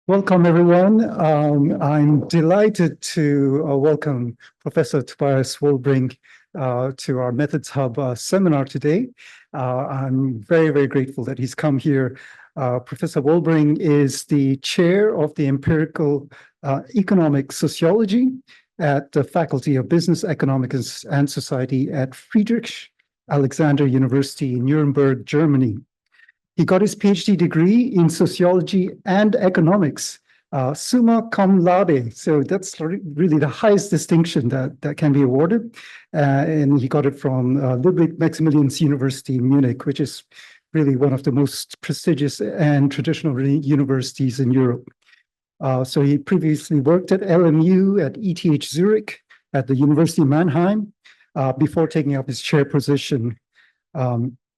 Welcome, everyone. I'm delighted to welcome Professor Tobias Wolbring to our Methods Hub seminar today. I'm very, very grateful that he's come here. Professor Wolbring is the chair of the Empirical Economic Sociology at the Faculty of Business, Economics, and Society at Friedrich Alexander University in Nuremberg, Germany. He got his PhD degree in sociology and economics, summa cum laude. So that's really the highest distinction that can be awarded. And he got it from Ludwig Maximilians University in Munich, which is really one of the most prestigious and traditional universities in Europe. So he previously worked at LMU, at ETH Zurich, at the University of Mannheim, before taking up his chair position.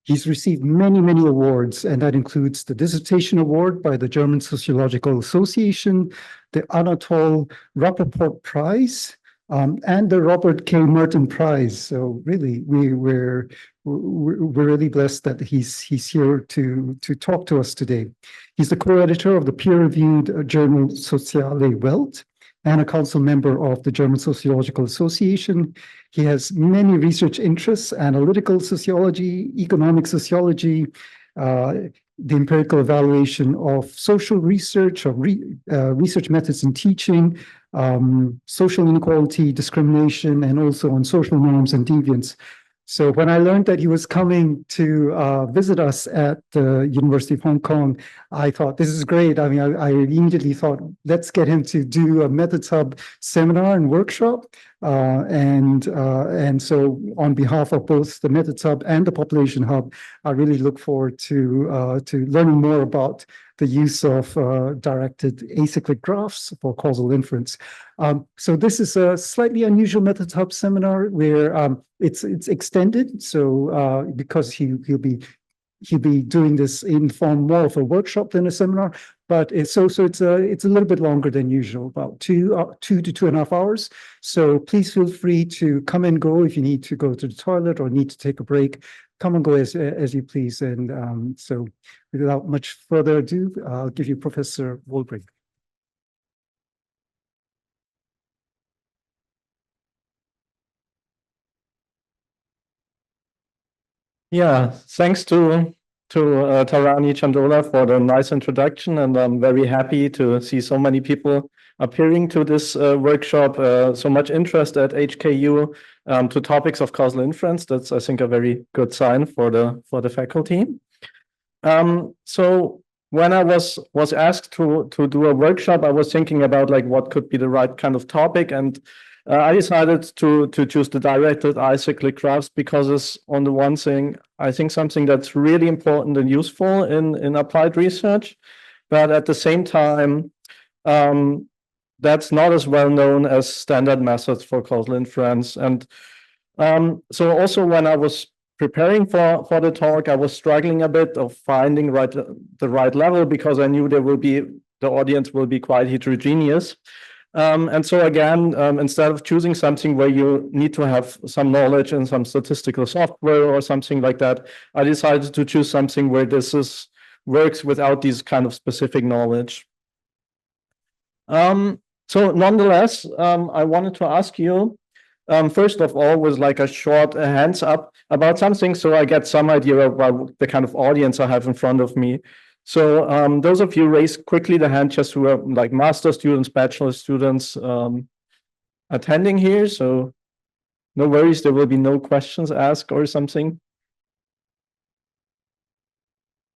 He's received many, many awards, and that includes the Dissertation Award by the German Sociological Association, the Anatol Rappaport Prize, and the Robert K. Merton Prize. So really, we're really blessed that he's here to talk to us today. He's the co-editor of the peer-reviewed journal Soziale Welt, and a council member of the German Sociological Association. He has many research interests: analytical sociology, economic sociology, the empirical evaluation of social research, of research methods in teaching, social inequality, discrimination, and also on social norms and deviance. So when I learned that he was coming to visit us at the University of Hong Kong, I thought, this is great. I mean, I immediately thought, let's get him to do a Methods Hub seminar and workshop. And so on behalf of both the Methods Hub and the Population Hub, I really look forward to learning more about the use of directed acyclic graphs for causal inference. So this is a slightly unusual Methods Hub seminar where it's extended. So because he'll be doing this in form more of a workshop than a seminar, but it's a little bit longer than usual, about 2 to 2.5 hours. So please feel free to come and go if you need to go to the toilet or need to take a break. Come and go as you please. And so without much further ado, I'll give you Professor Wolbring. Yeah, thanks to Tarani Chandola for the nice introduction, and I'm very happy to see so many people appearing to this workshop. So much interest at HKU to topics of causal inference. That's, I think, a very good sign for the faculty. So when I was asked to do a workshop, I was thinking about like what could be the right kind of topic, and I decided to choose the directed acyclic graphs because it's, on the one thing, I think something that's really important and useful in applied research, but at the same time, that's not as well known as standard methods for causal inference. And so also when I was preparing for the talk, I was struggling a bit of finding the right level because I knew the audience will be quite heterogeneous. And so again, instead of choosing something where you need to have some knowledge in some statistical software or something like that, I decided to choose something where works without these kind of specific knowledge. So nonetheless, I wanted to ask you, first of all, was like a short hands up about something, so I get some idea about the kind of audience I have in front of me. So those of you raise quickly the hand just who are like master students, bachelor students attending here. So no worries, there will be no questions asked or something.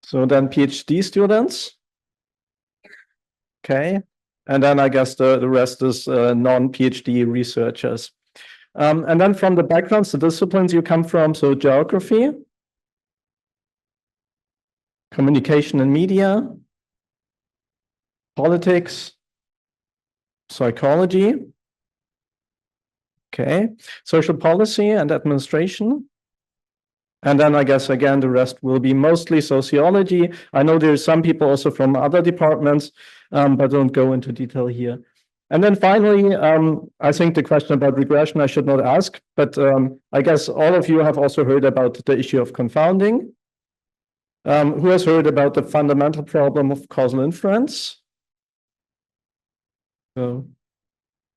So then PhD students. Okay. And then I guess the rest is non-PhD researchers. And then from the backgrounds, the disciplines you come from, so geography, communication and media, politics, psychology, okay, social policy and administration. And then I guess, again, the rest will be mostly sociology. I know there's some people also from other departments, but don't go into detail here. And then finally, I think the question about regression I should not ask, but I guess all of you have also heard about the issue of confounding. Who has heard about the fundamental problem of causal inference?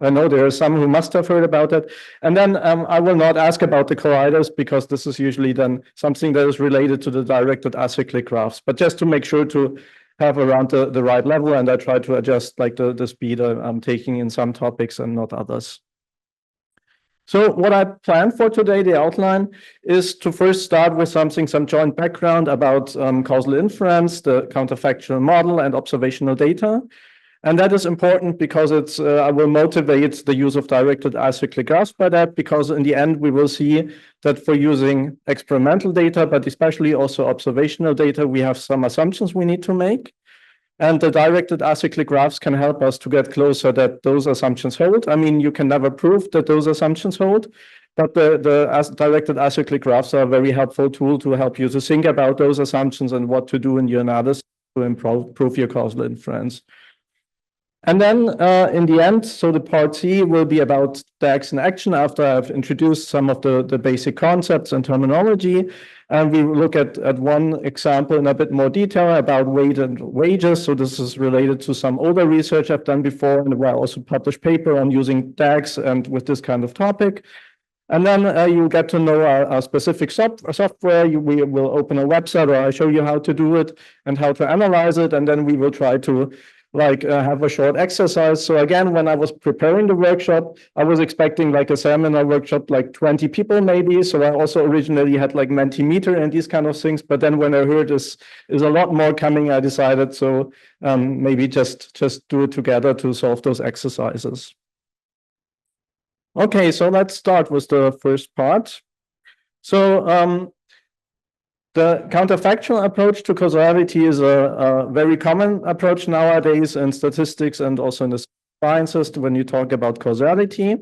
I know there are some who must have heard about it. And then I will not ask about the colliders because this is usually then something that is related to the directed acyclic graphs, but just to make sure to have around the right level, and I try to adjust like the speed I'm taking in some topics and not others. So what I planned for today, the outline, is to first start with some joint background about causal inference, the counterfactual model, and observational data. And that is important because I will motivate the use of directed acyclic graphs by that, because in the end, we will see that for using experimental data, but especially also observational data, we have some assumptions we need to make. And the directed acyclic graphs can help us to get closer that those assumptions hold. I mean, you can never prove that those assumptions hold, but the directed acyclic graphs are a very helpful tool to help you to think about those assumptions and what to do in your analysis to improve your causal inference. And then in the end, so the part C will be about DAGs in action after I've introduced some of the basic concepts and terminology. And we will look at one example in a bit more detail about weight and wages. So this is related to some older research I've done before, and where I also published paper on using DAGs and with this kind of topic. And then you get to know our specific software. We will open a website, or I show you how to do it and how to analyze it. And then we will try to have a short exercise. So again, when I was preparing the workshop, I was expecting like a seminar workshop, like 20 people maybe. So I also originally had like Mentimeter and these kind of things. But then when I heard this is a lot more coming, I decided so maybe just do it together to solve those exercises. Okay, so let's start with the first part. So the counterfactual approach to causality is a very common approach nowadays in statistics and also in the sciences when you talk about causality.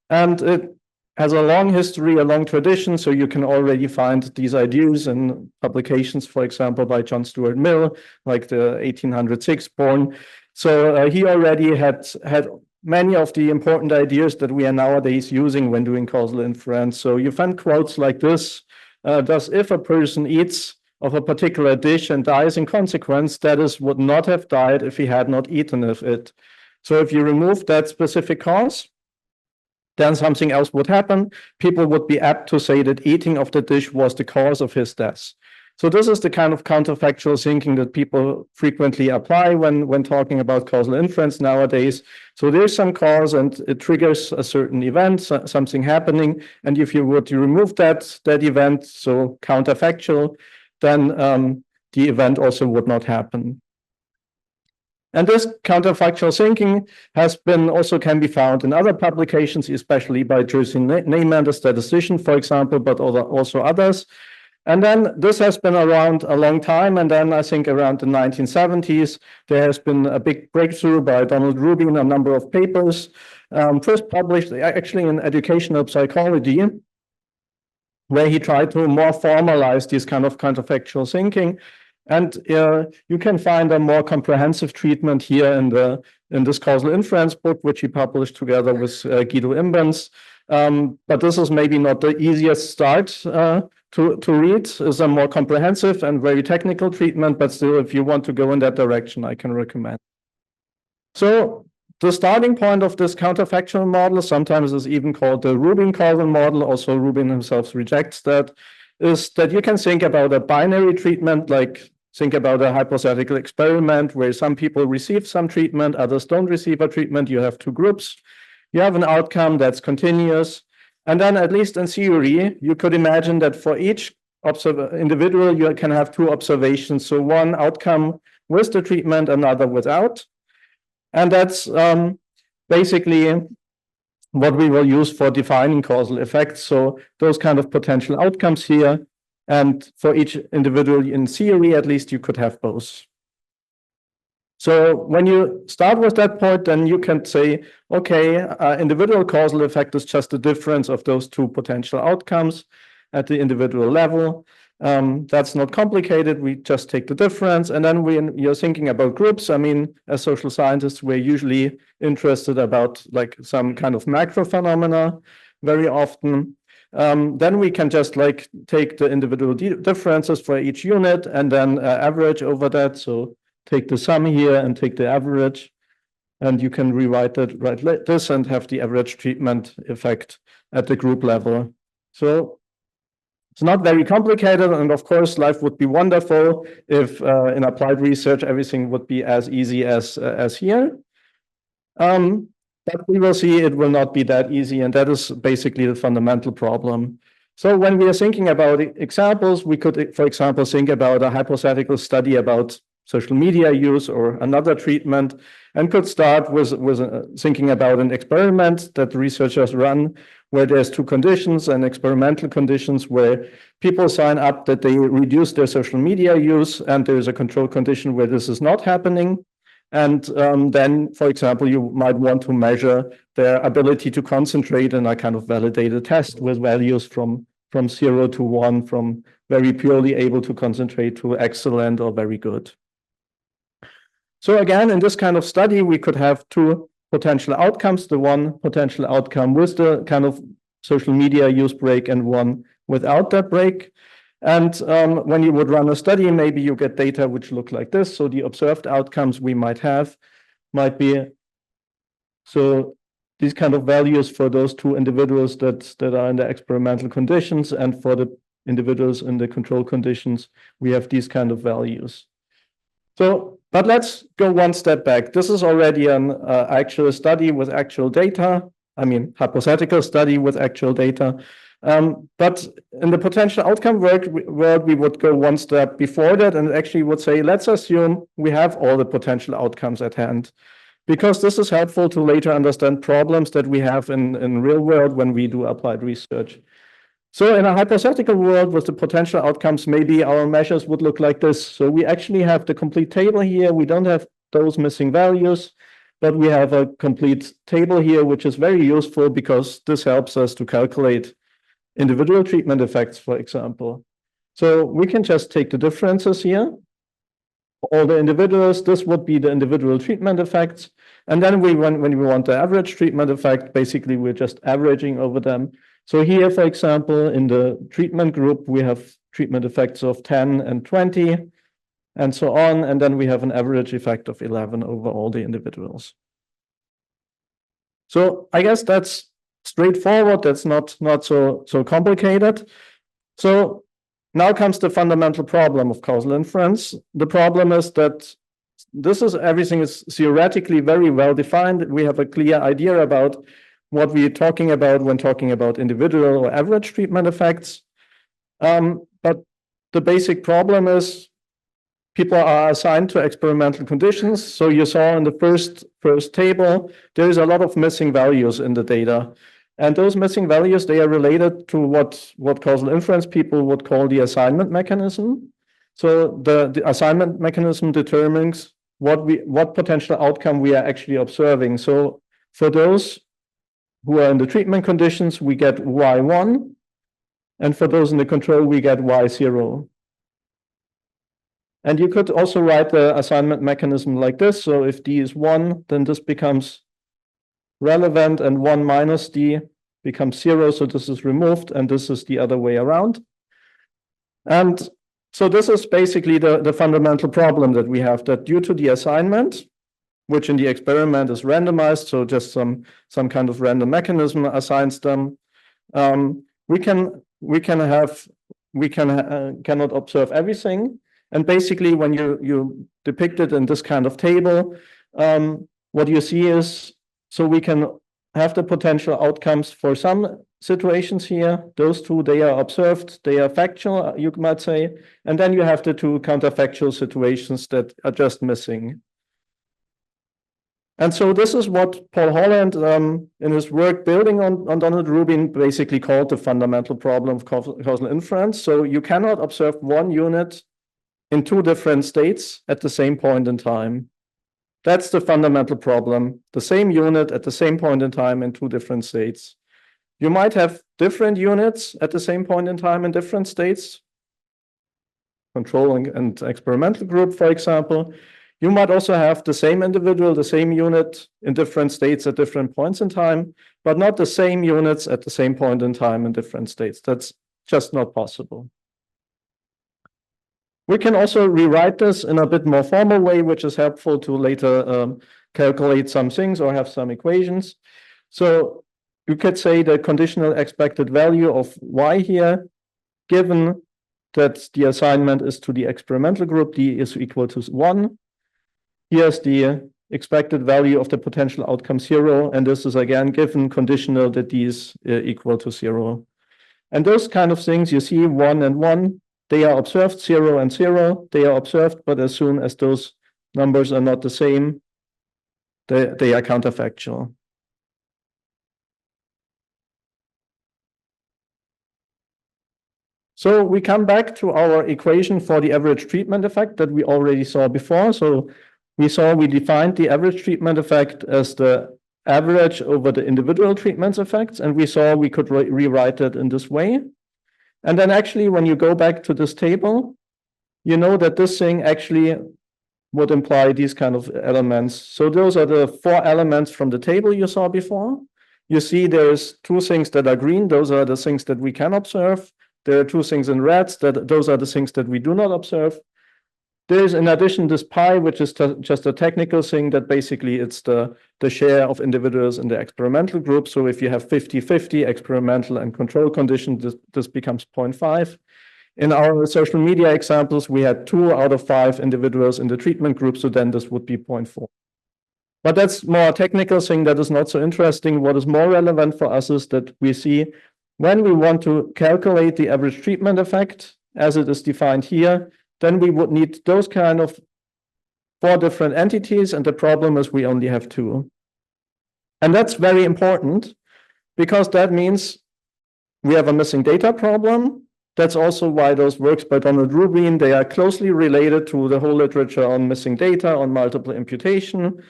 And it has a long history, a long tradition, so you can already find these ideas in publications, for example, by John Stuart Mill, like the 1806 born. So he already had many of the important ideas that we are nowadays using when doing causal inference. So you find quotes like this. Thus, if a person eats of a particular dish and dies in consequence, that is, would not have died if he had not eaten of it. So if you remove that specific cause, then something else would happen. People would be apt to say that eating of the dish was the cause of his death. So this is the kind of counterfactual thinking that people frequently apply when talking about causal inference nowadays. So there's some cause and it triggers a certain event, something happening. And if you were to remove that event, so counterfactual, then the event also would not happen. And this counterfactual thinking can be found in other publications, especially by Jerzy Neyman, the statistician, for example, but also others. And then this has been around a long time. And then I think around the 1970s, there has been a big breakthrough by Donald Rubin, a number of papers, first published actually in Educational Psychology, where he tried to more formalize this kind of counterfactual thinking. And you can find a more comprehensive treatment here in this causal inference book, which he published together with Guido Imbens. But this is maybe not the easiest start to read. Is a more comprehensive and very technical treatment, but still, if you want to go in that direction, I can recommend. So the starting point of this counterfactual model, sometimes is even called the Rubin causal model, also Rubin himself rejects that, is that you can think about a binary treatment, like think about a hypothetical experiment where some people receive some treatment, others don't receive a treatment. You have two groups. You have an outcome that's continuous. And then, at least in theory, you could imagine that for each individual, you can have two observations. So one outcome with the treatment, another without. And that's basically what we will use for defining causal effects. So those kind of potential outcomes here. And for each individual, in theory, at least, you could have both. So when you start with that point, then you can say, okay, individual causal effect is just the difference of those two potential outcomes at the individual level. That's not complicated. We just take the difference. And then when you're thinking about groups, I mean, as social scientists, we're usually interested about like some kind of macro phenomena very often. Then we can just like take the individual differences for each unit and then average over that. So take the sum here and take the average. And you can rewrite that like this and have the average treatment effect at the group level. So it's not very complicated. And of course, life would be wonderful if in applied research, everything would be as easy as here. But we will see it will not be that easy. And that is basically the fundamental problem. So when we are thinking about examples, we could, for example, think about a hypothetical study about social media use or another treatment, and could start with thinking about an experiment that researchers run where there's two conditions, and experimental conditions where people sign up that they reduce their social media use, and there's a control condition where this is not happening. And then, for example, you might want to measure their ability to concentrate in a kind of validated test with values from 0 to 1, from very purely able to concentrate to excellent or very good. So again, in this kind of study, we could have two potential outcomes, the one potential outcome with the kind of social media use break and one without that break. And when you would run a study, maybe you get data which look like this. So the observed outcomes we might have might be, so these kind of values for those two individuals that are in the experimental conditions, and for the individuals in the control conditions, we have these kind of values. So, but let's go one step back. This is already an actual study with actual data. I mean, hypothetical study with actual data. But in the potential outcome world, we would go one step before that and actually would say, let's assume we have all the potential outcomes at hand, because this is helpful to later understand problems that we have in real world when we do applied research. So in a hypothetical world with the potential outcomes, maybe our measures would look like this. So we actually have the complete table here. We don't have those missing values, but we have a complete table here, which is very useful because this helps us to calculate individual treatment effects, for example. So we can just take the differences here. All the individuals, this would be the individual treatment effects. And then when we want the average treatment effect, basically we're just averaging over them. So here, for example, in the treatment group, we have treatment effects of 10 and 20, and so on. And then we have an average effect of 11 over all the individuals. So I guess that's straightforward. That's not so complicated. So now comes the fundamental problem of causal inference. The problem is that everything is theoretically very well defined. We have a clear idea about what we're talking about when talking about individual or average treatment effects. But the basic problem is people are assigned to experimental conditions. So you saw in the first table, there is a lot of missing values in the data. And those missing values, they are related to what causal inference people would call the assignment mechanism. So the assignment mechanism determines what potential outcome we are actually observing. So for those who are in the treatment conditions, we get Y1. And for those in the control, we get Y0. And you could also write the assignment mechanism like this. So if D is 1, then this becomes relevant, and 1 minus D becomes 0. So this is removed, and this is the other way around. And so this is basically the fundamental problem that we have, that due to the assignment, which in the experiment is randomized, so just some kind of random mechanism assigns them, we cannot observe everything. And basically, when you depict it in this kind of table, what you see is, so we can have the potential outcomes for some situations here. Those two, they are observed, they are factual, you might say. And then you have the two counterfactual situations that are just missing. And so this is what Paul Holland, in his work building on Donald Rubin, basically called the fundamental problem of causal inference. So you cannot observe one unit in two different states at the same point in time. That's the fundamental problem. The same unit at the same point in time in two different states. You might have different units at the same point in time in different states. Control and experimental group, for example. You might also have the same individual, the same unit in different states at different points in time, but not the same units at the same point in time in different states. That's just not possible. We can also rewrite this in a bit more formal way, which is helpful to later calculate some things or have some equations. So you could say the conditional expected value of y here, given that the assignment is to the experimental group, d is equal to 1. Here's the expected value of the potential outcome 0, and this is again given conditional that d is equal to 0. And those kind of things, you see 1 and 1, they are observed, 0 and 0, they are observed, but as soon as those numbers are not the same, they are counterfactual. So we come back to our equation for the average treatment effect that we already saw before. So we defined the average treatment effect as the average over the individual treatments effects, and we saw we could rewrite it in this way. And then actually, when you go back to this table, you know that this thing actually would imply these kind of elements. So those are the 4 elements from the table you saw before. You see there's 2 things that are green. Those are the things that we can observe. There are 2 things in red. Those are the things that we do not observe. There's, in addition, this pi, which is just a technical thing that basically it's the share of individuals in the experimental group. So if you have 50-50 experimental and control conditions, this becomes 0.5. In our social media examples, we had 2 out of 5 individuals in the treatment group, so then this would be 0.4. But that's more a technical thing that is not so interesting. What is more relevant for us is that we see when we want to calculate the average treatment effect, as it is defined here, then we would need those kind of 4 different entities, and the problem is we only have 2. And that's very important, because that means we have a missing data problem. That's also why those works by Donald Rubin, they are closely related to the whole literature on missing data, on multiple imputation.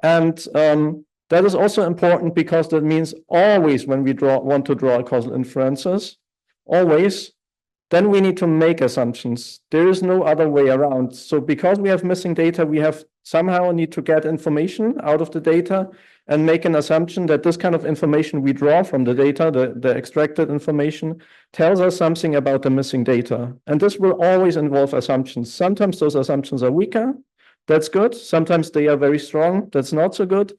And that is also important because that means always when we want to draw causal inferences, always, then we need to make assumptions. There is no other way around. So because we have missing data, we have somehow need to get information out of the data and make an assumption that this kind of information we draw from the data, the extracted information, tells us something about the missing data. And this will always involve assumptions. Sometimes those assumptions are weaker. That's good. Sometimes they are very strong. That's not so good.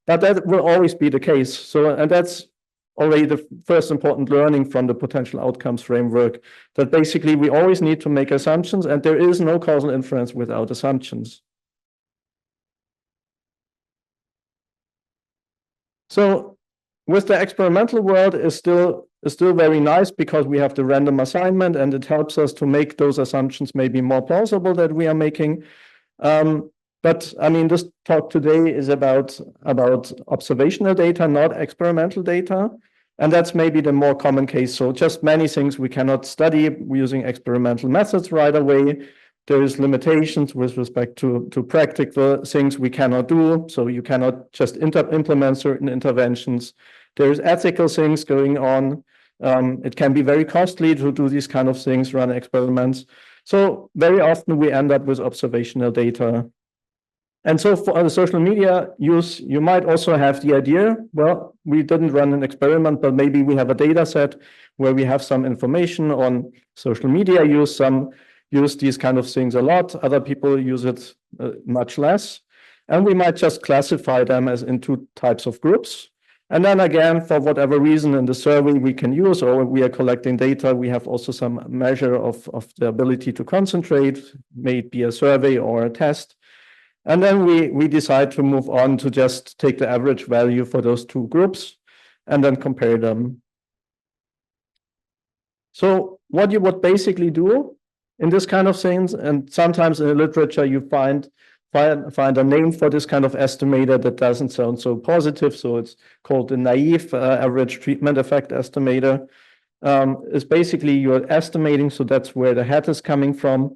But that will always be the case. So, and that's already the first important learning from the potential outcomes framework, that basically we always need to make assumptions, and there is no causal inference without assumptions. So with the experimental world is still very nice because we have the random assignment, and it helps us to make those assumptions maybe more plausible that we are making. But I mean, this talk today is about observational data, not experimental data. And that's maybe the more common case. So just many things we cannot study using experimental methods right away. There is limitations with respect to practical things we cannot do. So you cannot just implement certain interventions. There's ethical things going on. It can be very costly to do these kind of things, run experiments. So very often we end up with observational data. And so for the social media use, you might also have the idea, well, we didn't run an experiment, but maybe we have a data set where we have some information on social media use. Some use these kind of things a lot. Other people use it much less. And we might just classify them as in 2 types of groups. And then again, for whatever reason in the survey we can use, or we are collecting data, we have also some measure of the ability to concentrate, may it be a survey or a test. And then we decide to move on to just take the average value for those 2 groups and then compare them. So what you would basically do in this kind of things, and sometimes in the literature you find a name for this kind of estimator that doesn't sound so positive, so it's called the naive average treatment effect estimator. Is basically you're estimating, so that's where the hat is coming from.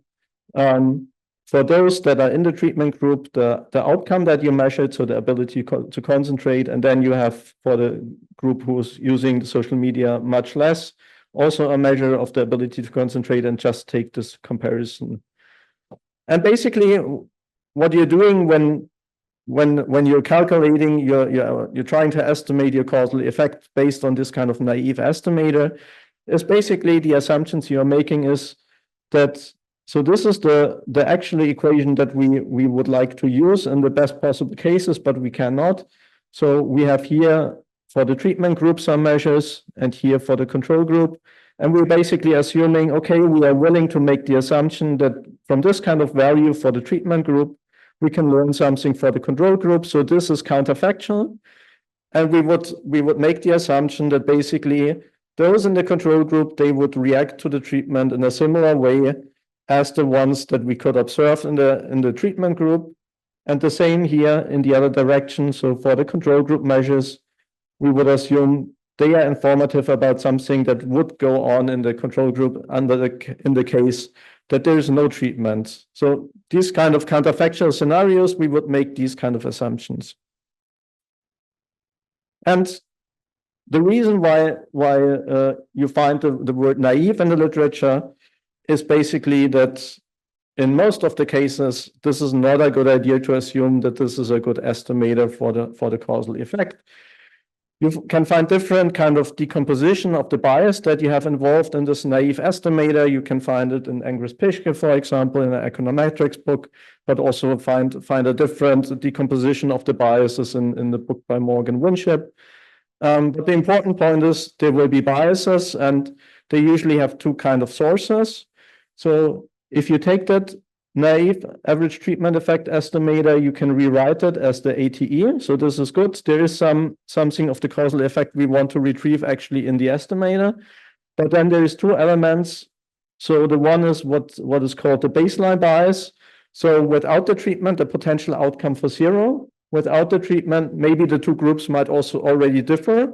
For those that are in the treatment group, the outcome that you measured, so the ability to concentrate, and then you have for the group who's using the social media much less, also a measure of the ability to concentrate, and just take this comparison. And basically, what you're doing when you're calculating, you're trying to estimate your causal effect based on this kind of naive estimator, is basically the assumptions you're making is that So this is the actual equation that we would like to use in the best possible cases, but we cannot. So we have here for the treatment group some measures, and here for the control group. And we're basically assuming, okay, we are willing to make the assumption that from this kind of value for the treatment group, we can learn something for the control group. So this is counterfactual. And we would make the assumption that basically those in the control group, they would react to the treatment in a similar way as the ones that we could observe in the treatment group. And the same here in the other direction. So for the control group measures, we would assume they are informative about something that would go on in the control group in the case that there is no treatment. So these kind of counterfactual scenarios, we would make these kind of assumptions. And the reason why you find the word naive in the literature is basically that in most of the cases, this is not a good idea to assume that this is a good estimator for the causal effect. You can find different kind of decomposition of the bias that you have involved in this naive estimator. You can find it in Engres-Pischke, for example, in an econometrics book, but also find a different decomposition of the biases in the book by Morgan Winship. But the important point is there will be biases, and they usually have two kind of sources. So if you take that naive average treatment effect estimator, you can rewrite it as the ATE. So this is good. There is something of the causal effect we want to retrieve actually in the estimator. But then there is two elements. So the one is what is called the baseline bias. So without the treatment, the potential outcome for zero. Without the treatment, maybe the two groups might also already differ.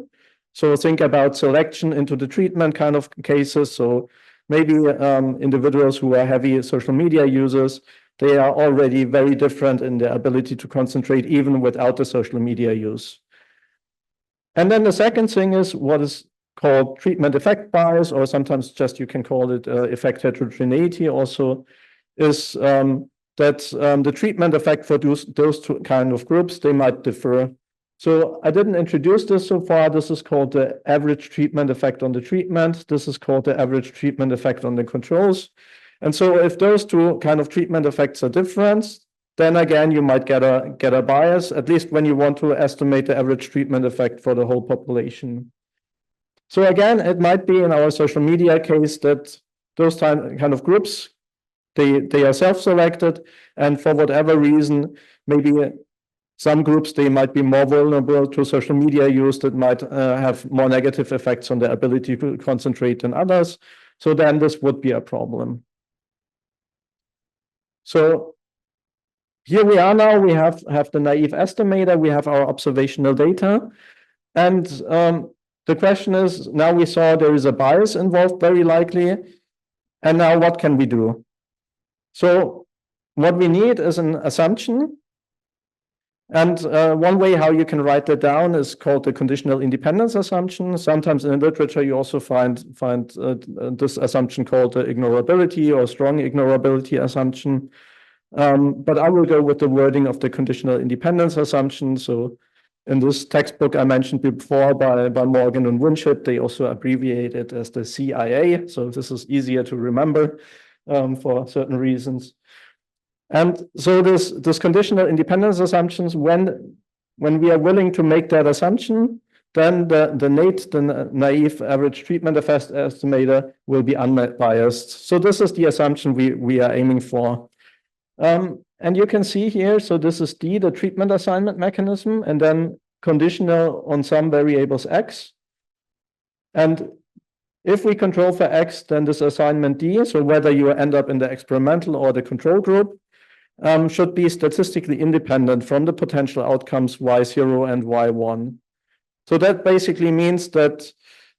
So think about selection into the treatment kind of cases. So maybe individuals who are heavy social media users, they are already very different in their ability to concentrate even without the social media use. And then the second thing is what is called treatment effect bias, or sometimes just you can call it effect heterogeneity also, is that the treatment effect for those two kind of groups, they might differ. So I didn't introduce this so far. This is called the average treatment effect on the treatment. This is called the average treatment effect on the controls. And so if those two kind of treatment effects are different, then again, you might get a bias, at least when you want to estimate the average treatment effect for the whole population. So again, it might be in our social media case that those kind of groups, they are self-selected, and for whatever reason, maybe some groups, they might be more vulnerable to social media use that might have more negative effects on their ability to concentrate than others. So then this would be a problem. So here we are now, we have the naive estimator, we have our observational data. And the question is, now we saw there is a bias involved very likely. And now what can we do? So what we need is an assumption. And one way how you can write that down is called the conditional independence assumption. Sometimes in the literature, you also find this assumption called the ignorability or strong ignorability assumption. But I will go with the wording of the conditional independence assumption. So in this textbook I mentioned before by Morgan and Winship, they also abbreviate it as the CIA. So this is easier to remember for certain reasons. And so this conditional independence assumptions, when we are willing to make that assumption, then the naive average treatment effect estimator will be unbiased. So this is the assumption we are aiming for. And you can see here, so this is D, the treatment assignment mechanism, and then conditional on some variables X. And if we control for X, then this assignment D, so whether you end up in the experimental or the control group, should be statistically independent from the potential outcomes Y0 and Y1. So that basically means that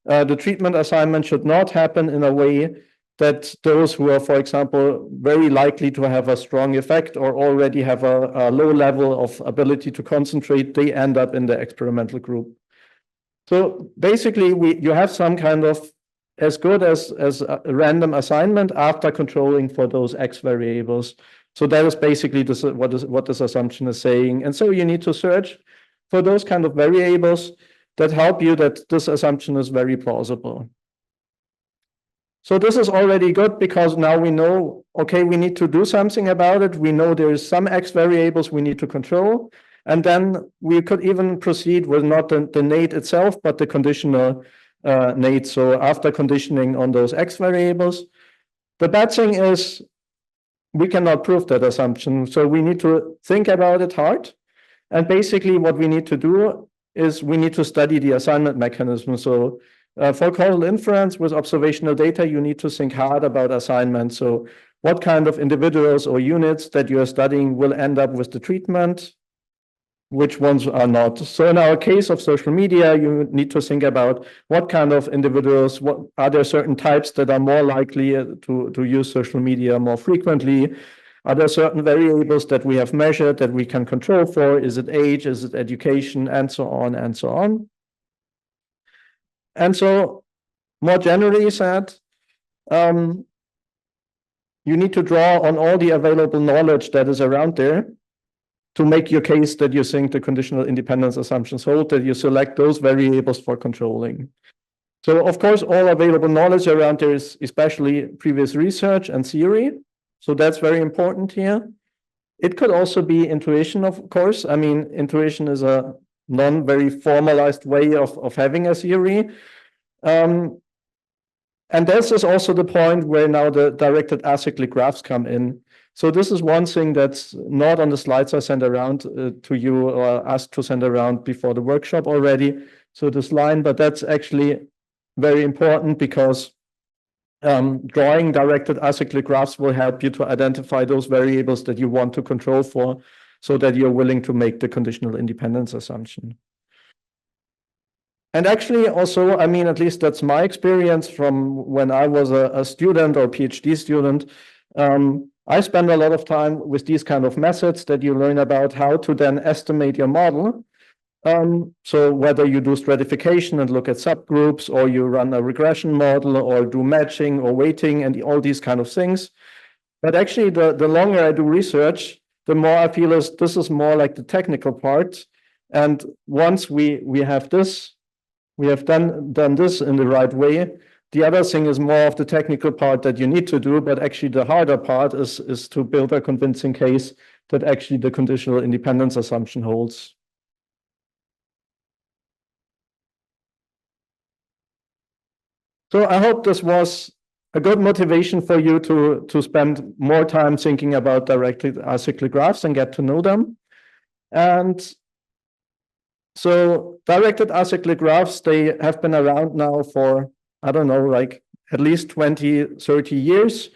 the treatment assignment should not happen in a way that those who are, for example, very likely to have a strong effect or already have a low level of ability to concentrate, they end up in the experimental group. So basically, you have some kind of as good as a random assignment after controlling for those X variables. So that is basically what this assumption is saying. And so you need to search for those kind of variables that help you that this assumption is very plausible. So this is already good because now we know, okay, we need to do something about it. We know there is some X variables we need to control. And then we could even proceed with not the NATE itself, but the conditional NATE. So after conditioning on those X variables, the bad thing is we cannot prove that assumption. So we need to think about it hard. And basically what we need to do is we need to study the assignment mechanism. So for causal inference with observational data, you need to think hard about assignment. So what kind of individuals or units that you are studying will end up with the treatment, which ones are not. So in our case of social media, you need to think about what kind of individuals, what are there certain types that are more likely to use social media more frequently? Are there certain variables that we have measured that we can control for? Is it age? Is it education? And so on and so on. And so more generally said, you need to draw on all the available knowledge that is around there to make your case that you think the conditional independence assumptions hold, that you select those variables for controlling. So of course, all available knowledge around there is especially previous research and theory. So that's very important here. It could also be intuition, of course. I mean, intuition is a non-very formalized way of having a theory. And this is also the point where now the directed acyclic graphs come in. So this is one thing that's not on the slides I sent around to you or asked to send around before the workshop already. So this line, but that's actually very important because drawing directed acyclic graphs will help you to identify those variables that you want to control for so that you're willing to make the conditional independence assumption. And actually also, I mean, at least that's my experience from when I was a student or PhD student. I spend a lot of time with these kind of methods that you learn about how to then estimate your model. So whether you do stratification and look at subgroups, or you run a regression model, or do matching or weighting and all these kind of things. But actually, the longer I do research, the more I feel this is more like the technical part. And once we have this, we have done this in the right way. The other thing is more of the technical part that you need to do, but actually the harder part is to build a convincing case that actually the conditional independence assumption holds. So I hope this was a good motivation for you to spend more time thinking about directed acyclic graphs and get to know them. And so directed acyclic graphs, they have been around now for, I don't know, like at least 20, 30 years.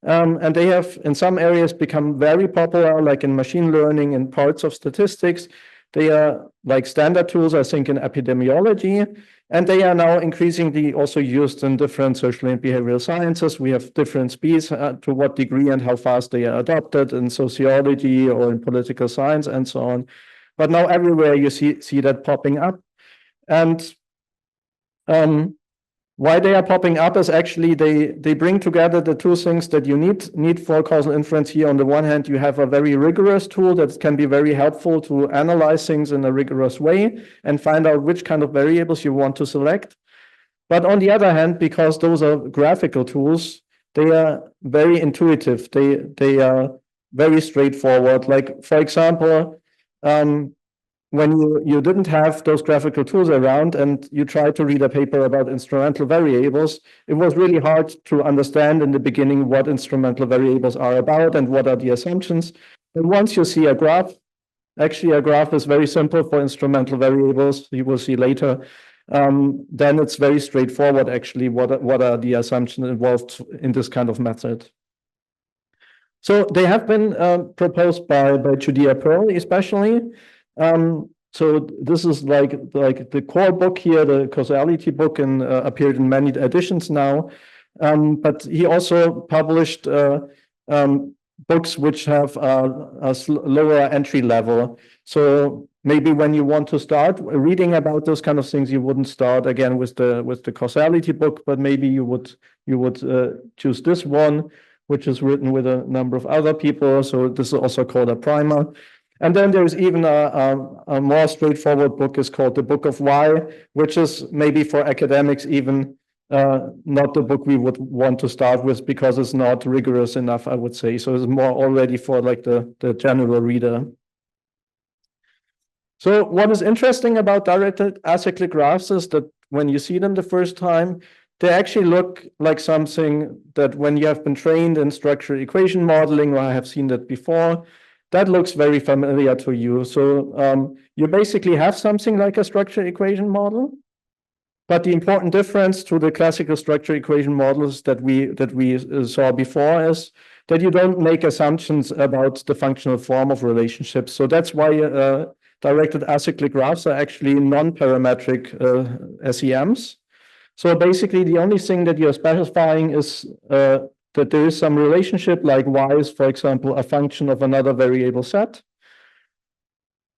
And they have, in some areas, become very popular, like in machine learning and parts of statistics. They are like standard tools, I think, in epidemiology. And they are now increasingly also used in different social and behavioral sciences. We have different speeds to what degree and how fast they are adopted in sociology or in political science and so on. But now everywhere you see that popping up. And why they are popping up is actually they bring together the two things that you need for causal inference here. On the one hand, you have a very rigorous tool that can be very helpful to analyze things in a rigorous way and find out which kind of variables you want to select. But on the other hand, because those are graphical tools, they are very intuitive. They are very straightforward. Like, for example, when you didn't have those graphical tools around and you tried to read a paper about instrumental variables, it was really hard to understand in the beginning what instrumental variables are about and what are the assumptions. And once you see a graph, actually a graph is very simple for instrumental variables, you will see later, then it's very straightforward actually what are the assumptions involved in this kind of method. So they have been proposed by Judea Pearl especially. So this is like the core book here, the causality book, and appeared in many editions now. But he also published books which have a lower entry level. So maybe when you want to start reading about those kind of things, you wouldn't start again with the causality book, but maybe you would choose this one, which is written with a number of other people. So this is also called a primer. And then there's even a more straightforward book is called the Book of Why, which is maybe for academics even not the book we would want to start with because it's not rigorous enough, I would say. So it's more already for like the general reader. So what is interesting about directed acyclic graphs is that when you see them the first time, they actually look like something that when you have been trained in structural equation modeling, or I have seen that before, that looks very familiar to you. So you basically have something like a structural equation model. But the important difference to the classical structural equation models that we saw before is that you don't make assumptions about the functional form of relationships. So that's why directed acyclic graphs are actually non-parametric SEMs. So basically, the only thing that you're specifying is that there is some relationship, like y is, for example, a function of another variable set.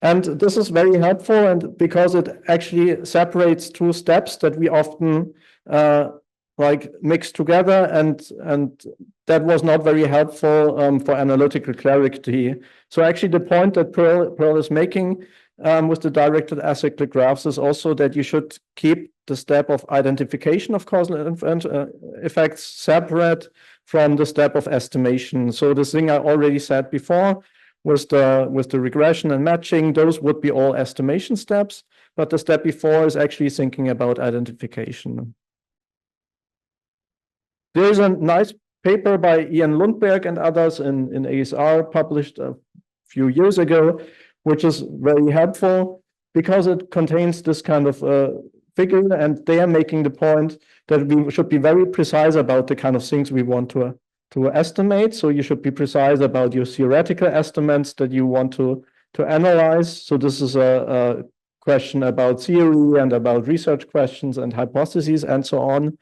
And this is very helpful, and because it actually separates two steps that we often like mix together, and that was not very helpful for analytical clarity. So actually, the point that Pearl is making with the directed acyclic graphs is also that you should keep the step of identification of causal effects separate from the step of estimation. So the thing I already said before with the regression and matching, those would be all estimation steps, but the step before is actually thinking about identification. There is a nice paper by Ian Lundberg and others in ASR published a few years ago, which is very helpful because it contains this kind of figure, and they are making the point that we should be very precise about the kind of things we want to estimate. So you should be precise about your theoretical estimates that you want to analyze. So this is a question about theory and about research questions and hypotheses and so on.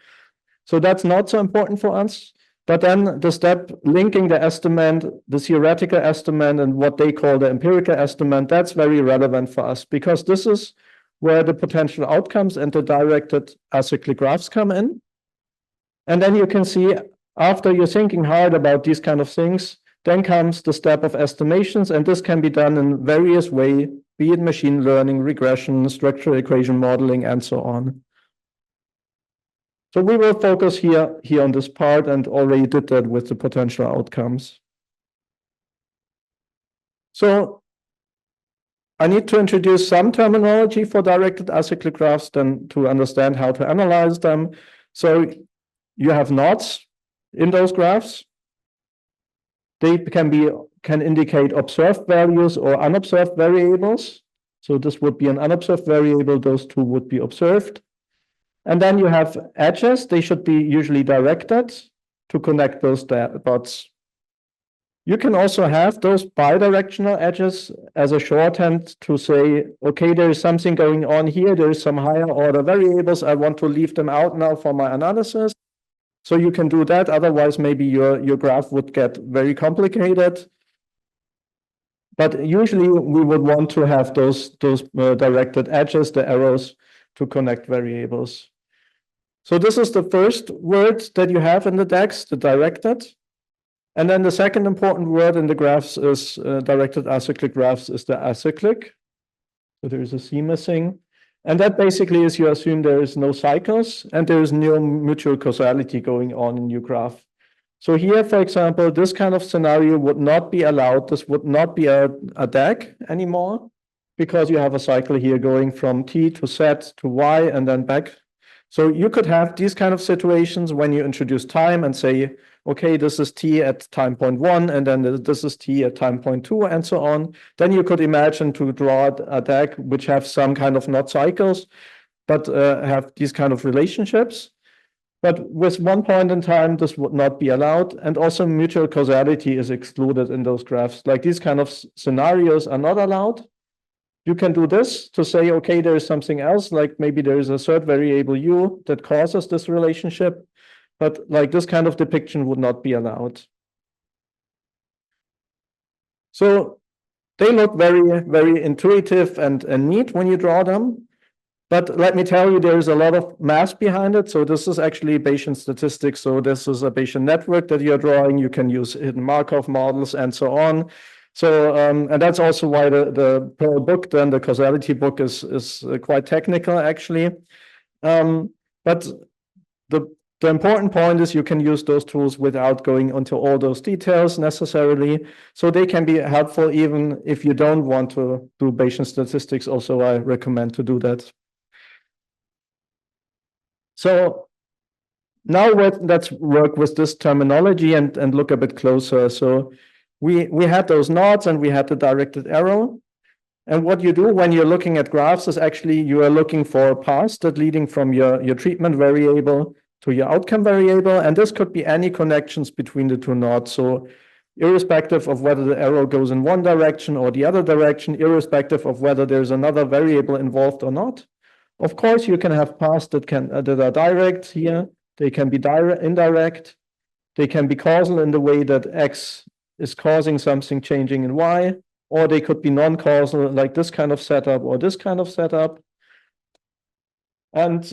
So that's not so important for us. But then the step linking the estimate, the theoretical estimate, and what they call the empirical estimate, that's very relevant for us because this is where the potential outcomes and the directed acyclic graphs come in. And then you can see, after you're thinking hard about these kind of things, then comes the step of estimations, and this can be done in various ways, be it machine learning, regression, structural equation modeling, and so on. So we will focus here on this part, and already did that with the potential outcomes. So I need to introduce some terminology for directed acyclic graphs then to understand how to analyze them. So you have knots in those graphs. They can indicate observed values or unobserved variables. So this would be an unobserved variable, those two would be observed. And then you have edges, they should be usually directed to connect those dots. You can also have those bidirectional edges as a shorthand to say, okay, there is something going on here, there is some higher order variables, I want to leave them out now for my analysis. So you can do that, otherwise maybe your graph would get very complicated. But usually we would want to have those directed edges, the arrows, to connect variables. So this is the first word that you have in the DAGs, the directed. And then the second important word in the graphs is directed acyclic graphs is the acyclic. So there is a C missing. And that basically is you assume there is no cycles and there is no mutual causality going on in your graph. So here, for example, this kind of scenario would not be allowed. This would not be a DAG anymore because you have a cycle here going from T to Z to Y and then back. So you could have these kind of situations when you introduce time and say, okay, this is T at time point 1, and then this is T at time point 2, and so on. Then you could imagine to draw a DAG which have some kind of not cycles, but have these kind of relationships. But with one point in time, this would not be allowed. And also mutual causality is excluded in those graphs. Like these kind of scenarios are not allowed. You can do this to say, okay, there is something else, like maybe there is a third variable U that causes this relationship, but like this kind of depiction would not be allowed. So they look very, very intuitive and neat when you draw them. But let me tell you, there is a lot of math behind it. So this is actually Bayesian statistics. So this is a Bayesian network that you're drawing. You can use hidden Markov models and so on. So, and that's also why the Pearl book, then the causality book is quite technical, actually. But the important point is you can use those tools without going into all those details necessarily. So they can be helpful even if you don't want to do Bayesian statistics. Also, I recommend to do that. So now let's work with this terminology and look a bit closer. So we had those nodes and we had the directed arrow. And what you do when you're looking at graphs is actually you are looking for a path that leading from your treatment variable to your outcome variable. And this could be any connections between the two nodes. So irrespective of whether the arrow goes in one direction or the other direction, irrespective of whether there's another variable involved or not. Of course, you can have paths that are direct here. They can be indirect. They can be causal in the way that X is causing something changing in Y, or they could be non-causal, like this kind of setup or this kind of setup. And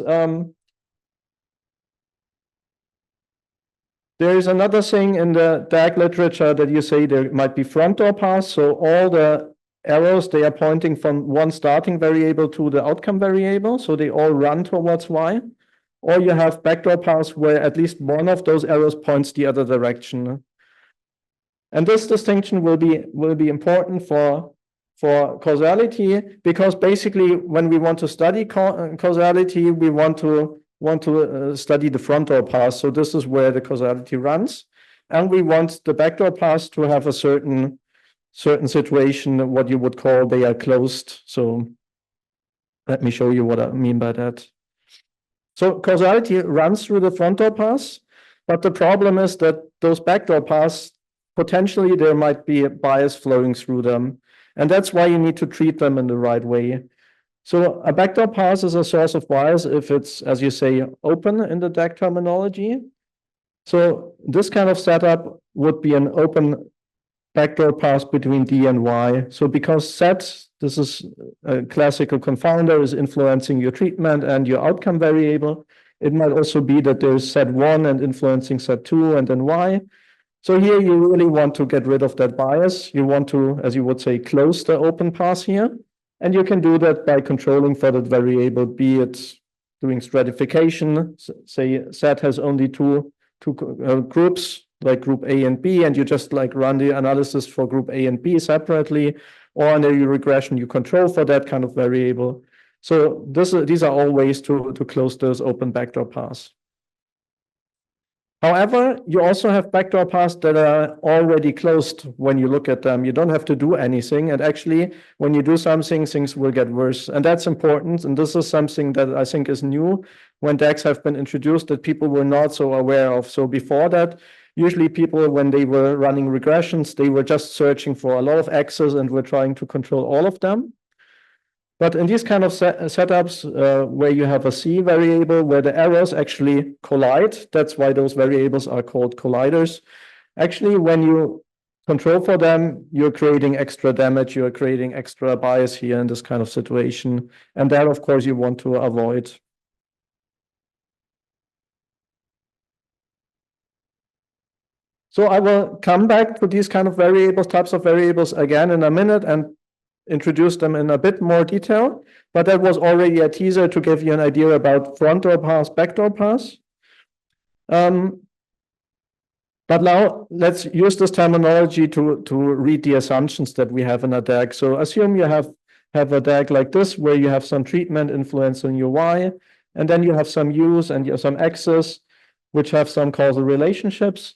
there is another thing in the DAG literature that you say there might be front door paths. So all the arrows, they are pointing from one starting variable to the outcome variable. So they all run towards Y. Or you have backdoor paths where at least one of those arrows points the other direction. And this distinction will be important for causality, because basically when we want to study causality, we want to study the front door path. So this is where the causality runs. And we want the backdoor path to have a certain situation, what you would call they are closed. So let me show you what I mean by that. So causality runs through the front door paths, but the problem is that those backdoor paths, potentially there might be a bias flowing through them. And that's why you need to treat them in the right way. So a backdoor path is a source of bias if it's, as you say, open in the DAG terminology. So this kind of setup would be an open backdoor path between D and Y. So because Z, this is a classical confounder, is influencing your treatment and your outcome variable, it might also be that there's Z1 and influencing Z2 and then Y. So here you really want to get rid of that bias. You want to, as you would say, close the open path here. And you can do that by controlling for that variable, be it doing stratification. Say Z has only two groups, like group A and B, and you just like run the analysis for group A and B separately, or in a regression, you control for that kind of variable. So these are all ways to close those open backdoor paths. However, you also have backdoor paths that are already closed when you look at them. You don't have to do anything. And actually, when you do something, things will get worse. And that's important. And this is something that I think is new when DAGs have been introduced that people were not so aware of. So before that, usually people, when they were running regressions, they were just searching for a lot of X's and were trying to control all of them. But in these kind of setups where you have a C variable where the arrows actually collide, that's why those variables are called colliders. Actually, when you control for them, you're creating extra damage, you're creating extra bias here in this kind of situation. And that, of course, you want to avoid. So I will come back to these kind of variables, types of variables again in a minute and introduce them in a bit more detail, but that was already a teaser to give you an idea about front door paths, backdoor paths. But now let's use this terminology to read the assumptions that we have in a DAG. So assume you have a DAG like this, where you have some treatment influencing your Y, and then you have some U's and you have some X's, which have some causal relationships.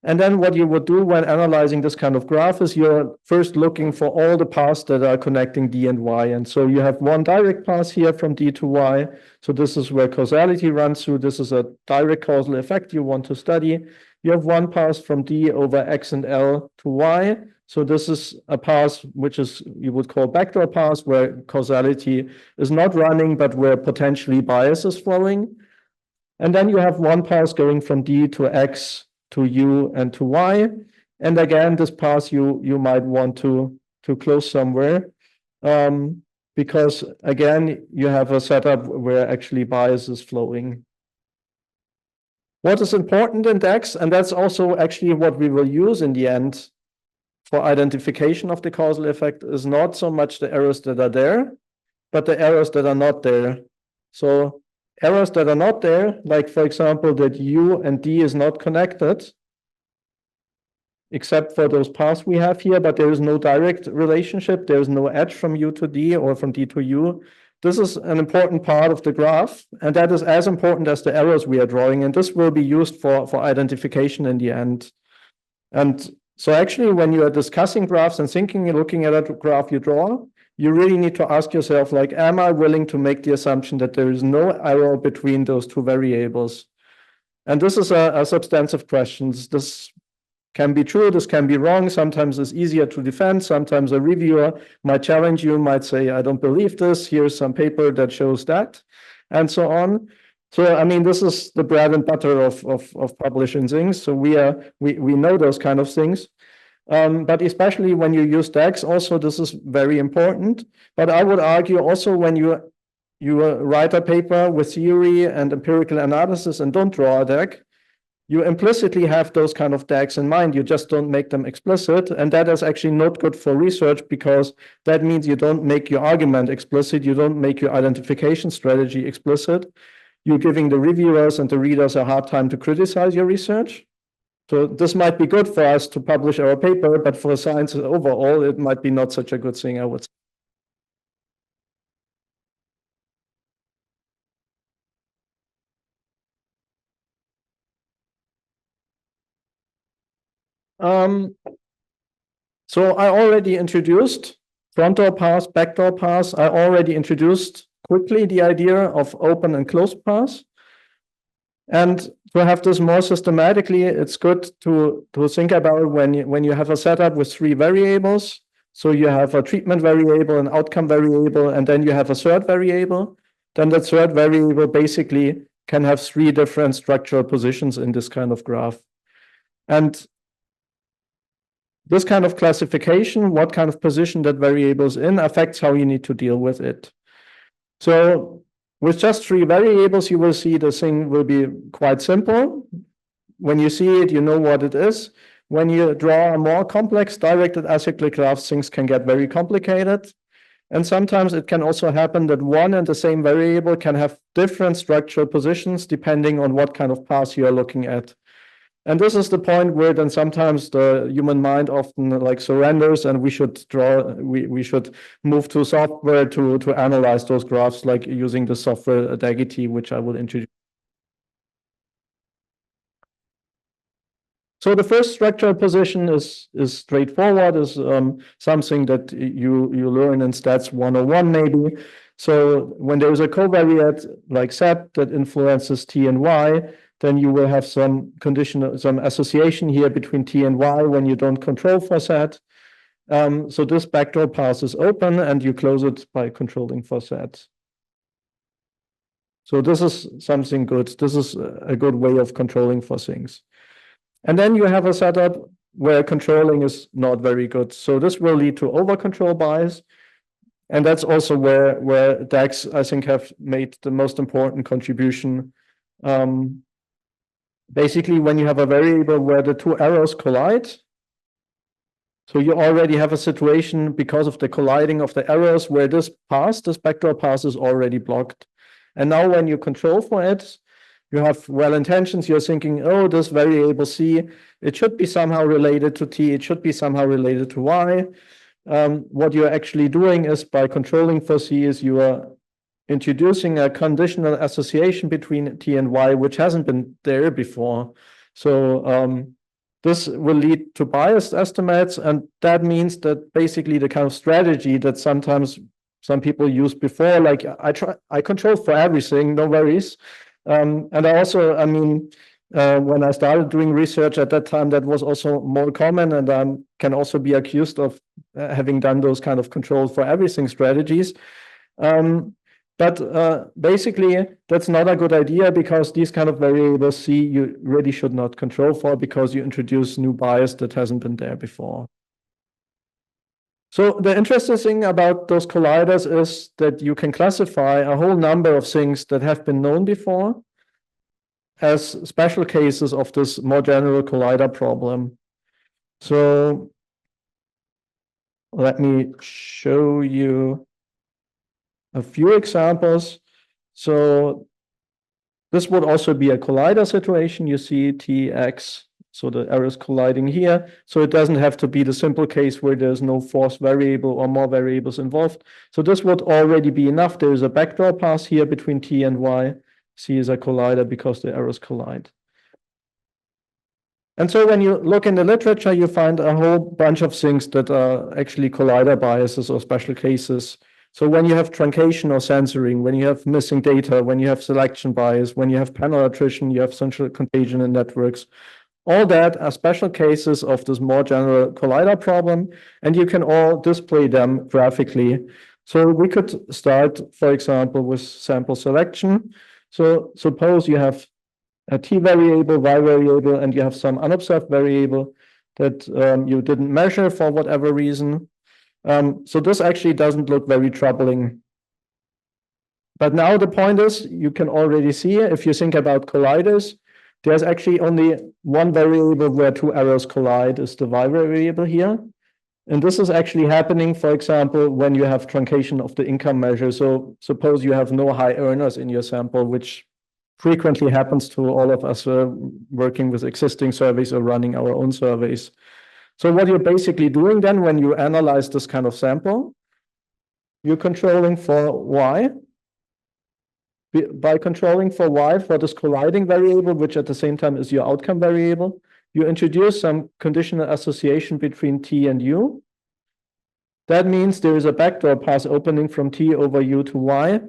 And then what you would do when analyzing this kind of graph is you're first looking for all the paths that are connecting D and Y. And so you have one direct path here from D to Y. So this is where causality runs through. This is a direct causal effect you want to study. You have one path from D over X and L to Y. So this is a path which is, you would call backdoor path, where causality is not running, but where potentially bias is flowing. And then you have one path going from D to X to U and to Y. And again, this path you might want to close somewhere, because again, you have a setup where actually bias is flowing. What is important in DAGs, and that's also actually what we will use in the end for identification of the causal effect, is not so much the errors that are there, but the errors that are not there. So errors that are not there, like for example, that U and D is not connected, except for those paths we have here, but there is no direct relationship. There is no edge from U to D or from D to U. This is an important part of the graph, and that is as important as the errors we are drawing, and this will be used for identification in the end. And so actually, when you are discussing graphs and looking at a graph you draw, you really need to ask yourself, like, am I willing to make the assumption that there is no error between those two variables? And this is a substantive question. This can be true, this can be wrong. Sometimes it's easier to defend. Sometimes a reviewer might challenge you, might say, I don't believe this. Here's some paper that shows that, and so on. So, I mean, this is the bread and butter of publishing things. So we know those kind of things. But especially when you use DAGs, also this is very important. But I would argue also when you write a paper with theory and empirical analysis and don't draw a DAG, you implicitly have those kind of DAGs in mind. You just don't make them explicit. And that is actually not good for research, because that means you don't make your argument explicit. You don't make your identification strategy explicit. You're giving the reviewers and the readers a hard time to criticize your research. So this might be good for us to publish our paper, but for science overall, it might be not such a good thing, I would say. So I already introduced front-door paths, backdoor paths. I already introduced quickly the idea of open and closed paths. And to have this more systematically, it's good to think about when you have a setup with three variables. So you have a treatment variable, an outcome variable, and then you have a third variable. Then the third variable basically can have three different structural positions in this kind of graph. And this kind of classification, what kind of position that variable is in, affects how you need to deal with it. So with just three variables, you will see the thing will be quite simple. When you see it, you know what it is. When you draw a more complex directed acyclic graph, things can get very complicated. And sometimes it can also happen that one and the same variable can have different structural positions depending on what kind of path you are looking at. And this is the point where then sometimes the human mind often like surrenders, and we should move to software to analyze those graphs, like using the software DAGitty, which I will introduce. So the first structural position is straightforward, is something that you learn in Stats 101 maybe. So when there is a covariate like Z that influences T and Y, then you will have some association here between T and Y when you don't control for Z. So this backdoor path is open, and you close it by controlling for Z. So this is something good. This is a good way of controlling for things. And then you have a setup where controlling is not very good. So this will lead to over-control bias. And that's also where DAGs, I think, have made the most important contribution. Basically, when you have a variable where the two arrows collide, so you already have a situation because of the colliding of the arrows where this backdoor path is already blocked. And now when you control for it, you have well intentions. You're thinking, oh, this variable C, it should be somehow related to T. It should be somehow related to Y. What you're actually doing is by controlling for C is you are introducing a conditional association between T and Y, which hasn't been there before. So this will lead to biased estimates. And that means that basically the kind of strategy that sometimes some people used before, like I control for everything, no worries. And I also, I mean, when I started doing research at that time, that was also more common, and can also be accused of having done those kind of control for everything strategies. But basically, that's not a good idea, because these kind of variables C you really should not control for, because you introduce new bias that hasn't been there before. So the interesting thing about those colliders is that you can classify a whole number of things that have been known before as special cases of this more general collider problem. So let me show you a few examples. So This would also be a collider situation. You see TX, so the errors colliding here. So it doesn't have to be the simple case where there's no force variable or more variables involved. So this would already be enough. There is a backdoor pass here between T and Y. C is a collider because the errors collide. And so when you look in the literature, you find a whole bunch of things that are actually collider biases or special cases. So when you have truncation or censoring, when you have missing data, when you have selection bias, when you have panel attrition, you have central contagion in networks, all that are special cases of this more general collider problem, and you can all display them graphically. So we could start, for example, with sample selection. So suppose you have a T variable, Y variable, and you have some unobserved variable that you didn't measure for whatever reason. So this actually doesn't look very troubling. But now the point is, you can already see, if you think about colliders, there's actually only one variable where two errors collide, is the Y variable here. And this is actually happening, for example, when you have truncation of the income measure. So suppose you have no high earners in your sample, which frequently happens to all of us working with existing surveys or running our own surveys. So what you're basically doing then when you analyze this kind of sample, you're controlling for Y. By controlling for Y for this colliding variable, which at the same time is your outcome variable, you introduce some conditional association between T and U. That means there is a backdoor path opening from T over U to Y,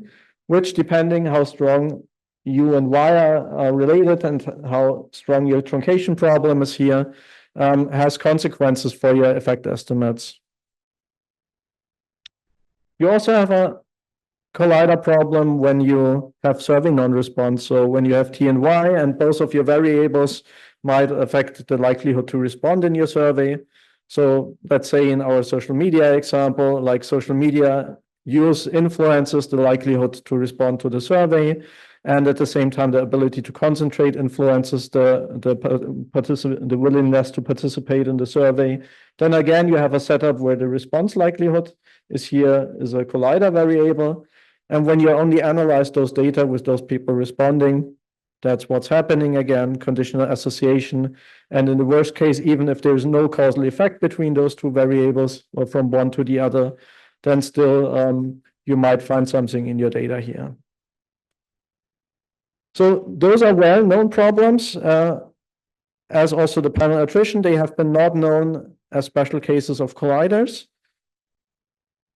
which, depending how strong U and Y are related and how strong your truncation problem is here, has consequences for your effect estimates. You also have a collider problem when you have survey non-response. So when you have T and Y and both of your variables might affect the likelihood to respond in your survey. So let's say in our social media example, like social media use influences the likelihood to respond to the survey. And at the same time, the ability to concentrate influences the willingness to participate in the survey. Then again, you have a setup where the response likelihood is a collider variable. And when you only analyze those data with those people responding, that's what's happening again, conditional association. And in the worst case, even if there's no causal effect between those two variables or from one to the other, then still you might find something in your data here. So those are well-known problems, as also the panel attrition. They have been not known as special cases of colliders.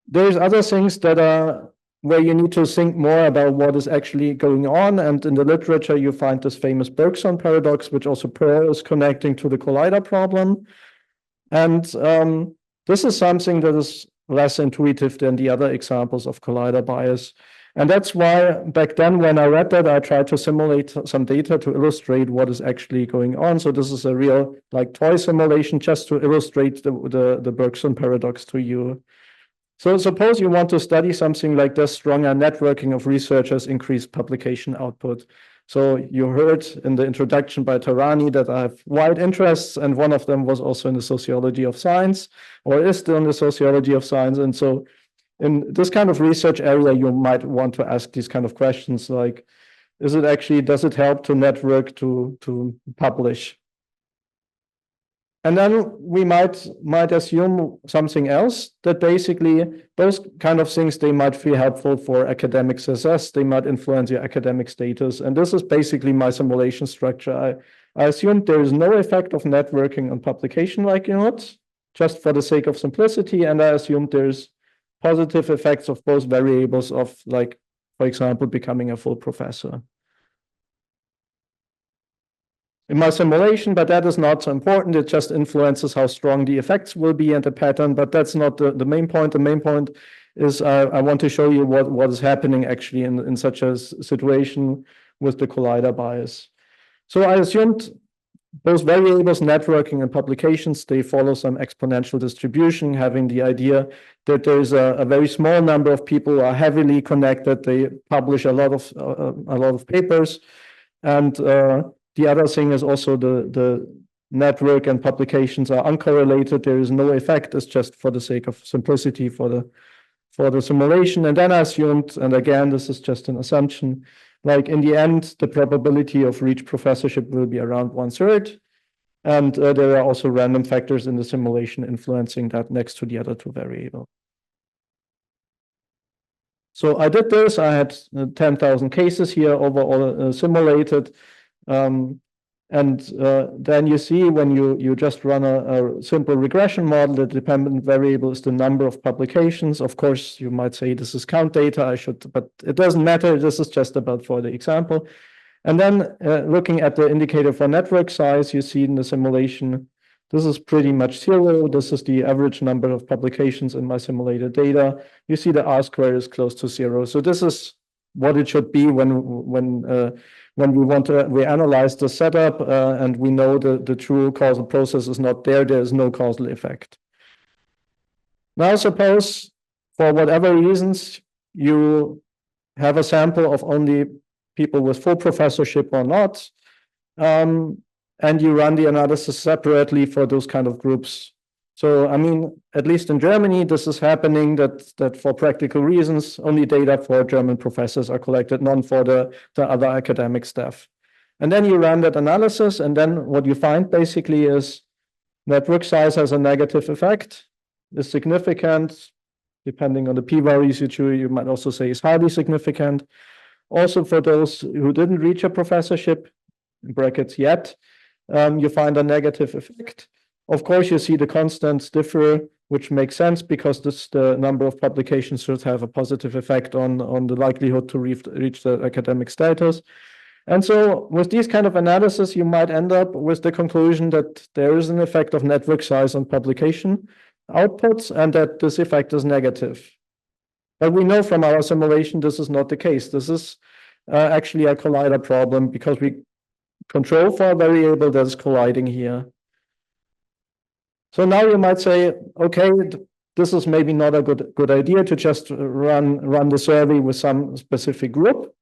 There's other things that are where you need to think more about what is actually going on. And in the literature, you find this famous Bergson paradox, which also Pearl is connecting to the collider problem. And this is something that is less intuitive than the other examples of collider bias. And that's why back then, when I read that, I tried to simulate some data to illustrate what is actually going on. So this is a real toy simulation just to illustrate the Bergson paradox to you. So suppose you want to study something like this: stronger networking of researchers increase publication output. So you heard in the introduction by Tarani that I have wide interests, and one of them was also in the sociology of science, or is still in the sociology of science. And so in this kind of research area, you might want to ask these kind of questions like, does it help to network to publish? And then we might assume something else, that basically those kind of things, they might feel helpful for academic success. They might influence your academic status. And this is basically my simulation structure. I assumed there is no effect of networking on publication likelihoods, just for the sake of simplicity. And I assumed there's positive effects of both variables of, like, for example, becoming a full professor in my simulation, but that is not so important. It just influences how strong the effects will be and the pattern, but that's not the main point. The main point is I want to show you what is happening actually in such a situation with the collider bias. So I assumed those variables, networking and publications, they follow some exponential distribution, having the idea that there's a very small number of people who are heavily connected. They publish a lot of papers, and the other thing is also the network and publications are uncorrelated. There is no effect. It's just for the sake of simplicity for the simulation. And then I assumed, and again, this is just an assumption, like in the end, the probability of reach professorship will be around 1/3. And there are also random factors in the simulation influencing that next to the other two variables. So I did this. I had 10,000 cases here overall simulated. And then you see when you just run a simple regression model, the dependent variable is the number of publications. Of course, you might say this is count data. But it doesn't matter. This is just about for the example. And then looking at the indicator for network size, you see in the simulation, this is pretty much 0. This is the average number of publications in my simulated data. You see the R-square is close to 0. So this is what it should be when we analyze the setup and we know the true causal process is not there. There is no causal effect. Now suppose for whatever reasons you have a sample of only people with full professorship or not, and you run the analysis separately for those kind of groups. So, I mean, at least in Germany, this is happening that for practical reasons, only data for German professors are collected, none for the other academic staff. And then you run that analysis, and then what you find basically is network size has a negative effect, is significant, depending on the p-values you choose, you might also say is highly significant. Also, for those who didn't reach a professorship, in brackets yet, you find a negative effect. Of course, you see the constants differ, which makes sense because the number of publications should have a positive effect on the likelihood to reach the academic status. And so with these kind of analysis, you might end up with the conclusion that there is an effect of network size on publication outputs and that this effect is negative. But we know from our simulation this is not the case. This is actually a collider problem because we control for a variable that's colliding here. So now you might say, okay, this is maybe not a good idea to just run the survey with some specific group.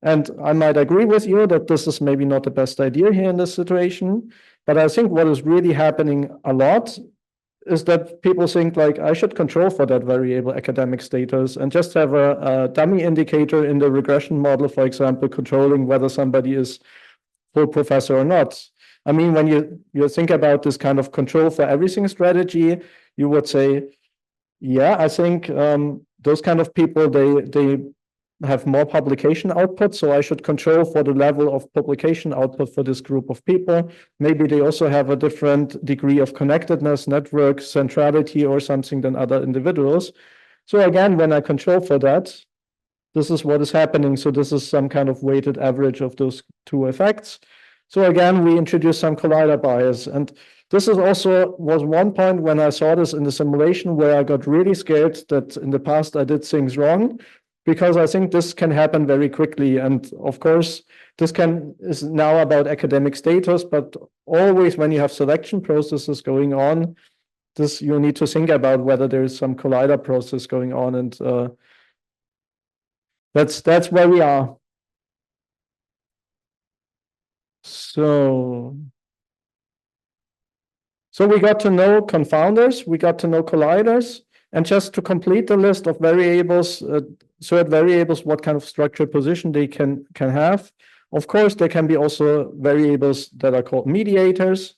And I might agree with you that this is maybe not the best idea here in this situation. But I think what is really happening a lot is that people think like I should control for that variable academic status and just have a dummy indicator in the regression model, for example, controlling whether somebody is full professor or not. I mean, when you think about this kind of control for everything strategy, you would say, yeah, I think those kind of people, they have more publication output, so I should control for the level of publication output for this group of people. Maybe they also have a different degree of connectedness, network centrality, or something than other individuals. So again, when I control for that, this is what is happening. So this is some kind of weighted average of those two effects. So again, we introduce some collider bias. And this is also was one point when I saw this in the simulation where I got really scared that in the past I did things wrong, because I think this can happen very quickly. And of course, this is now about academic status, but always when you have selection processes going on, you need to think about whether there is some collider process going on. And that's where we are. So we got to know confounders, we got to know colliders, and just to complete the list of variables, third variables, what kind of structured position they can have. Of course, there can be also variables that are called mediators.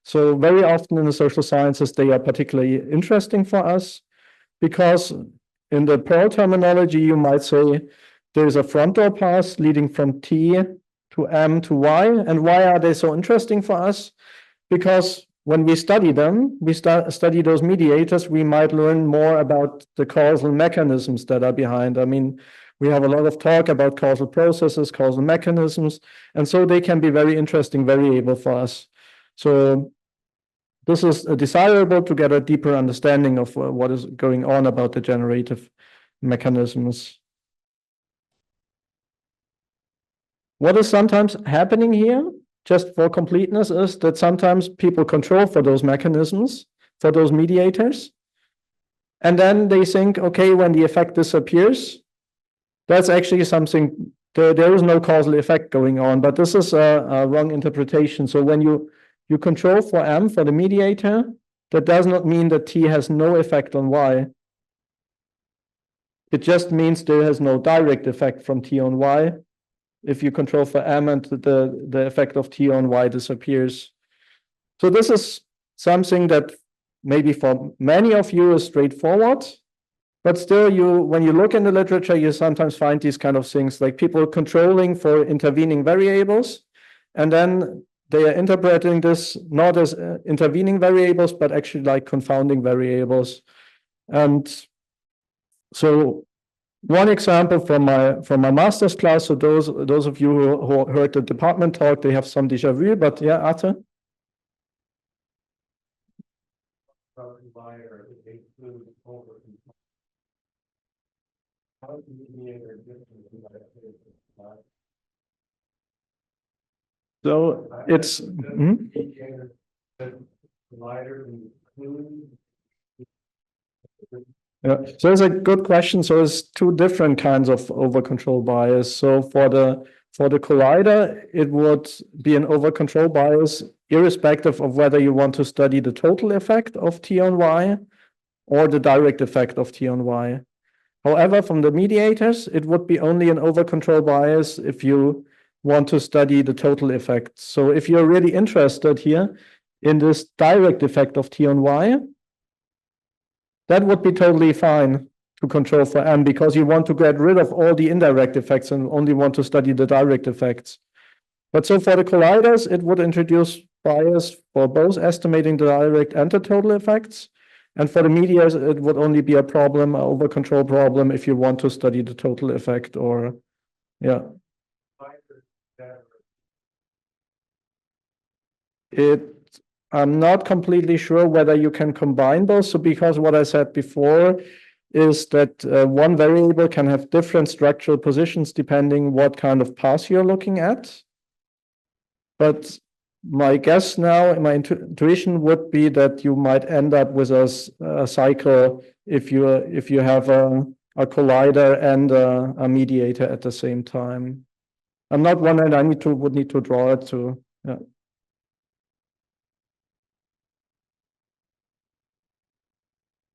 So very often in the social sciences, they are particularly interesting for us because in the Perl terminology, you might say there's a front door path leading from T to M to Y. And why are they so interesting for us? Because when we study them, we study those mediators, we might learn more about the causal mechanisms that are behind. I mean, we have a lot of talk about causal processes, causal mechanisms, and so they can be very interesting variable for us. So this is desirable to get a deeper understanding of what is going on about the generative mechanisms. What is sometimes happening here, just for completeness, is that sometimes people control for those mechanisms, for those mediators, and then they think, okay, when the effect disappears, that's actually something, there is no causal effect going on, but this is a wrong interpretation. So when you control for M, for the mediator, that does not mean that T has no effect on Y. It just means there has no direct effect from T on Y. if you control for M and the effect of T on Y disappears. So this is something that maybe for many of you is straightforward, but still when you look in the literature, you sometimes find these kind of things like people controlling for intervening variables, and then they are interpreting this not as intervening variables, but actually like confounding variables. And so one example from my master's class, so those of you who heard the department talk, they have some déjà vu, but yeah, Arthur? So it's yeah, so it's a good question. So it's two different kinds of over-control bias. So for the collider, it would be an over-control bias irrespective of whether you want to study the total effect of T on Y or the direct effect of T on Y. However, from the mediators, it would be only an over-control bias if you want to study the total effect. So if you're really interested here in this direct effect of T on Y, that would be totally fine to control for M because you want to get rid of all the indirect effects and only want to study the direct effects. But so for the colliders, it would introduce bias for both estimating the direct and the total effects. And for the mediators, it would only be a problem, an over-control problem, if you want to study the total effect or, yeah. I'm not completely sure whether you can combine both. So because what I said before is that one variable can have different structural positions depending what kind of path you're looking at. But my guess now, my intuition would be that you might end up with a cycle if you have a collider and a mediator at the same time. I'm not one, and I would need to draw it to. Yeah.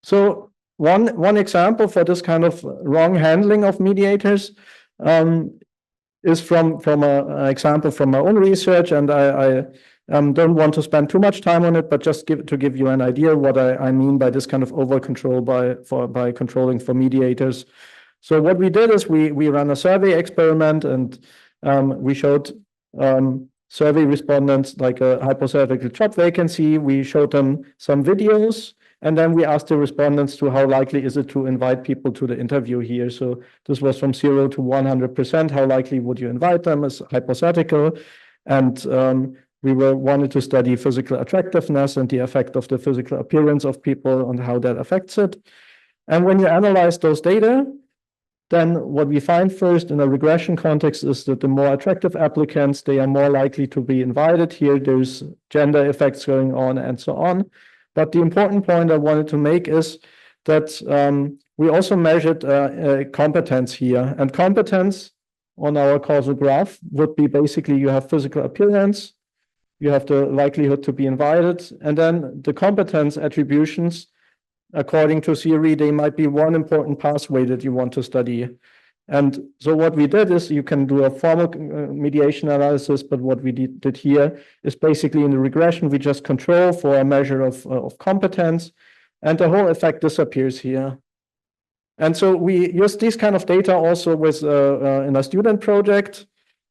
So one example for this kind of wrong handling of mediators is from an example from my own research, and I don't want to spend too much time on it, but just to give you an idea what I mean by this kind of over control by controlling for mediators. So what we did is we ran a survey experiment, and we showed survey respondents like a hypothetical job vacancy. We showed them some videos. And then we asked the respondents to how likely is it to invite people to the interview here. So this was from 0 to 100%. How likely would you invite them as hypothetical? And we wanted to study physical attractiveness and the effect of the physical appearance of people and how that affects it. And when you analyze those data, then what we find first in a regression context is that the more attractive applicants, they are more likely to be invited here. There's gender effects going on and so on. But the important point I wanted to make is that we also measured competence here. And competence on our causal graph would be basically you have physical appearance, you have the likelihood to be invited, and then the competence attributions, according to theory, they might be one important pathway that you want to study. And so what we did is you can do a formal mediation analysis, but what we did here is basically in the regression, we just control for a measure of competence, and the whole effect disappears here. And so we use these kind of data also with in a student project.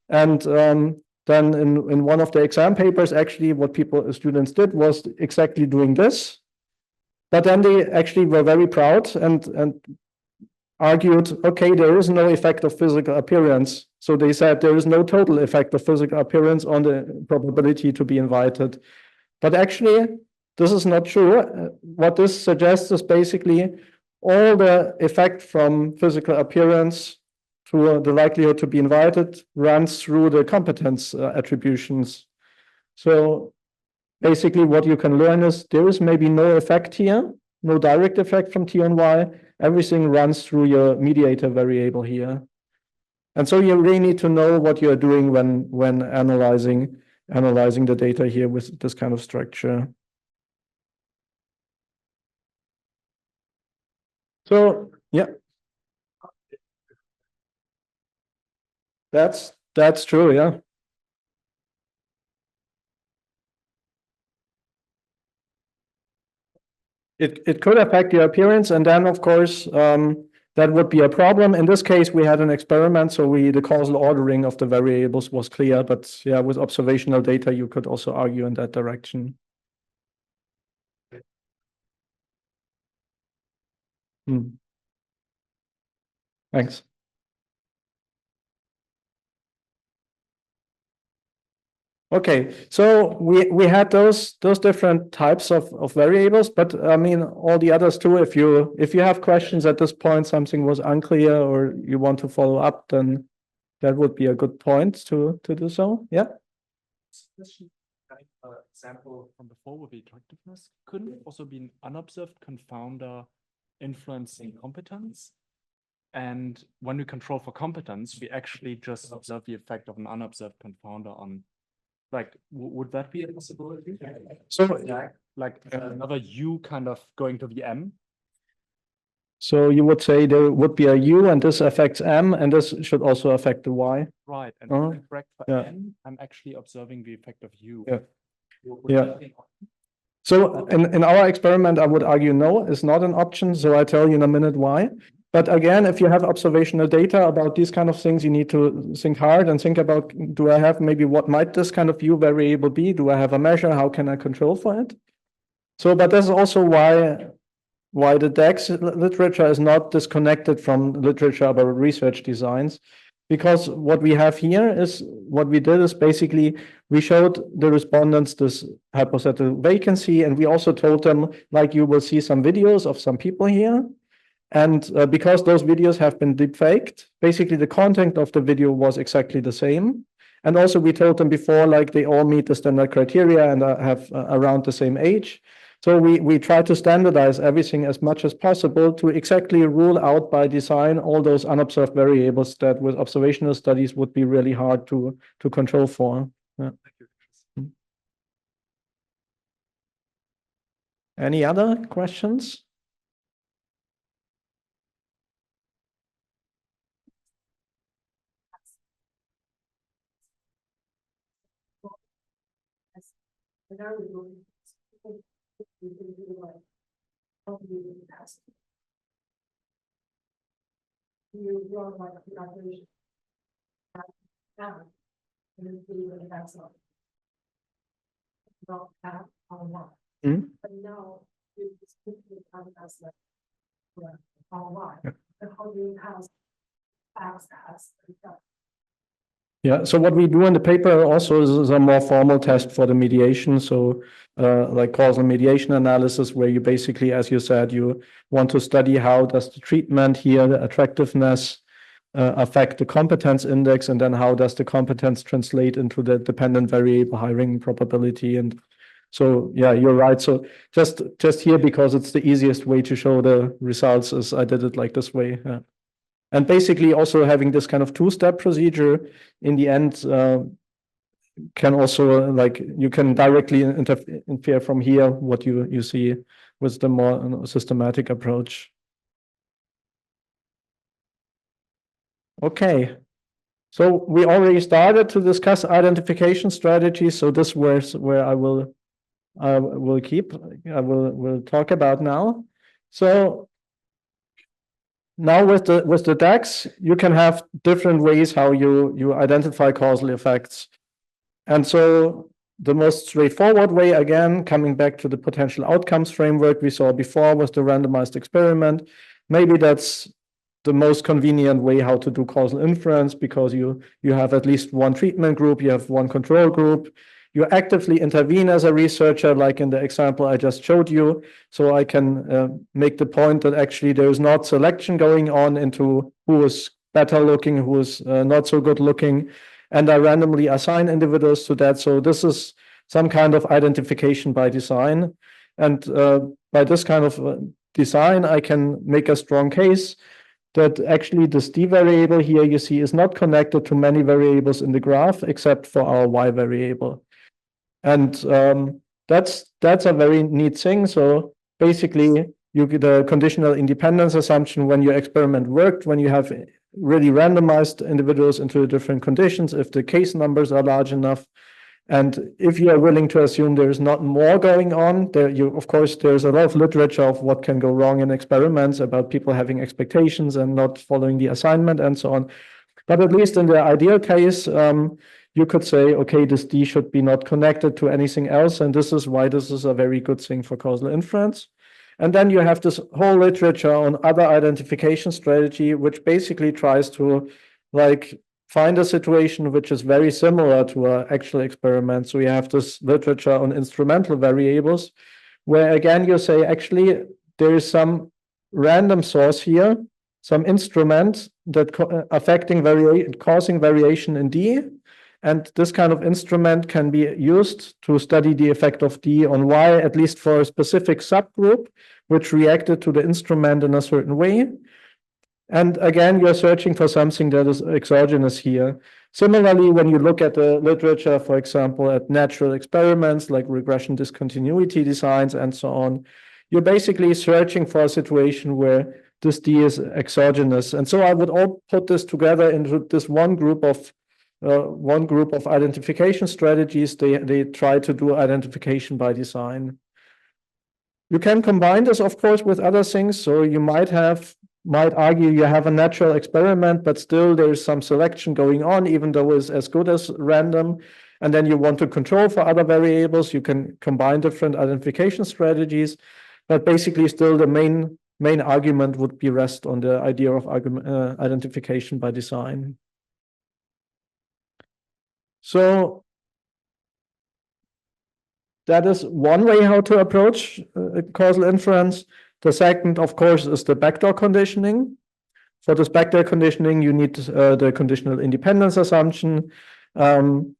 And then in one of the exam papers, actually what students did was exactly doing this. But then they actually were very proud and argued, okay, there is no effect of physical appearance. So they said there is no total effect of physical appearance on the probability to be invited. But actually, this is not true. What this suggests is basically all the effect from physical appearance to the likelihood to be invited runs through the competence attributions. So basically what you can learn is there is maybe no effect here, no direct effect from T on Y. Everything runs through your mediator variable here. And so you really need to know what you're doing when analyzing the data here with this kind of structure. So yeah. That's That's true, yeah. It could affect your appearance, and then of course that would be a problem. In this case, we had an experiment, so the causal ordering of the variables was clear. But yeah, with observational data, you could also argue in that direction. Thanks. Okay, so we had those different types of variables, but I mean all the others too. If you have questions at this point, something was unclear, or you want to follow up, then that would be a good point to do so. Yeah. Example from before with the attractiveness, couldn't it also be an unobserved confounder influencing competence? And when we control for competence, we actually just observe the effect of an unobserved confounder on, like, would that be a possibility? So yeah, like another U kind of going to the M. So you would say there would be a U, and this affects M, and this should also affect the Y. Right, and when I correct for N, I'm actually observing the effect of U. Yeah. So in our experiment, I would argue no, it's not an option. So I tell you in a minute why. But again, if you have observational data about these kind of things, you need to think hard and think about, do I have maybe what might this kind of U variable be? Do I have a measure? How can I control for it? So, but that's also why the DAGs literature is not disconnected from literature about research designs. Because what we have here is, what we did is basically, we showed the respondents this hypothetical vacancy, and we also told them, like, you will see some videos of some people here. And because those videos have been deepfaked, basically the content of the video was exactly the same. And also we told them before, like, they all meet the standard criteria and have around the same age. So we try to standardize everything as much as possible to exactly rule out by design all those unobserved variables that with observational studies would be really hard to control for. Yeah. Any other questions? Yeah, so what we do in the paper also is a more formal test for the mediation. So like causal mediation analysis, where you basically, as you said, you want to study how does the treatment here, the attractiveness, affect the competence index, and then how does the competence translate into the dependent variable hiring probability. And so, yeah, you're right. So just here, because it's the easiest way to show the results, is I did it like this way. Yeah. And basically also having this kind of two-step procedure in the end can also, like, you can directly infer from here what you see with the more systematic approach. Okay, so we already started to discuss identification strategies. So this was where I will talk about now. So now with the DAGs, you can have different ways how you identify causal effects. And so the most straightforward way, again, coming back to the potential outcomes framework we saw before, was the randomized experiment. Maybe that's the most convenient way how to do causal inference, because you have at least one treatment group, you have one control group. You actively intervene as a researcher, like in the example I just showed you. So I can make the point that actually there is not selection going on into who is better looking, who is not so good looking. And I randomly assign individuals to that. So this is some kind of identification by design. And by this kind of design, I can make a strong case that actually this D variable here you see is not connected to many variables in the graph except for our Y variable. And that's a very neat thing. So basically, you get the conditional independence assumption when your experiment worked, when you have really randomized individuals into different conditions, if the case numbers are large enough. And if you are willing to assume there is not more going on, of course, there's a lot of literature of what can go wrong in experiments about people having expectations and not following the assignment and so on. But at least in the ideal case, you could say, okay, this D should be not connected to anything else. And this is why this is a very good thing for causal inference. And then you have this whole literature on other identification strategy, which basically tries to find a situation which is very similar to an actual experiment. So you have this literature on instrumental variables, where again, you say, actually, there is some random source here, some instrument that causing variation in D. And this kind of instrument can be used to study the effect of D on Y, at least for a specific subgroup, which reacted to the instrument in a certain way. And again, you're searching for something that is exogenous here. Similarly, when you look at the literature, for example, at natural experiments like regression discontinuity designs and so on, you're basically searching for a situation where this D is exogenous. And so I would all put this together into this one group of identification strategies. They try to do identification by design. You can combine this, of course, with other things. So you might argue you have a natural experiment, but still there's some selection going on, even though it's as good as random. And then you want to control for other variables. You can combine different identification strategies, but basically still the main argument would be rest on the idea of identification by design. So that is one way how to approach causal inference. The second, of course, is the backdoor conditioning. For this backdoor conditioning, you need the conditional independence assumption. You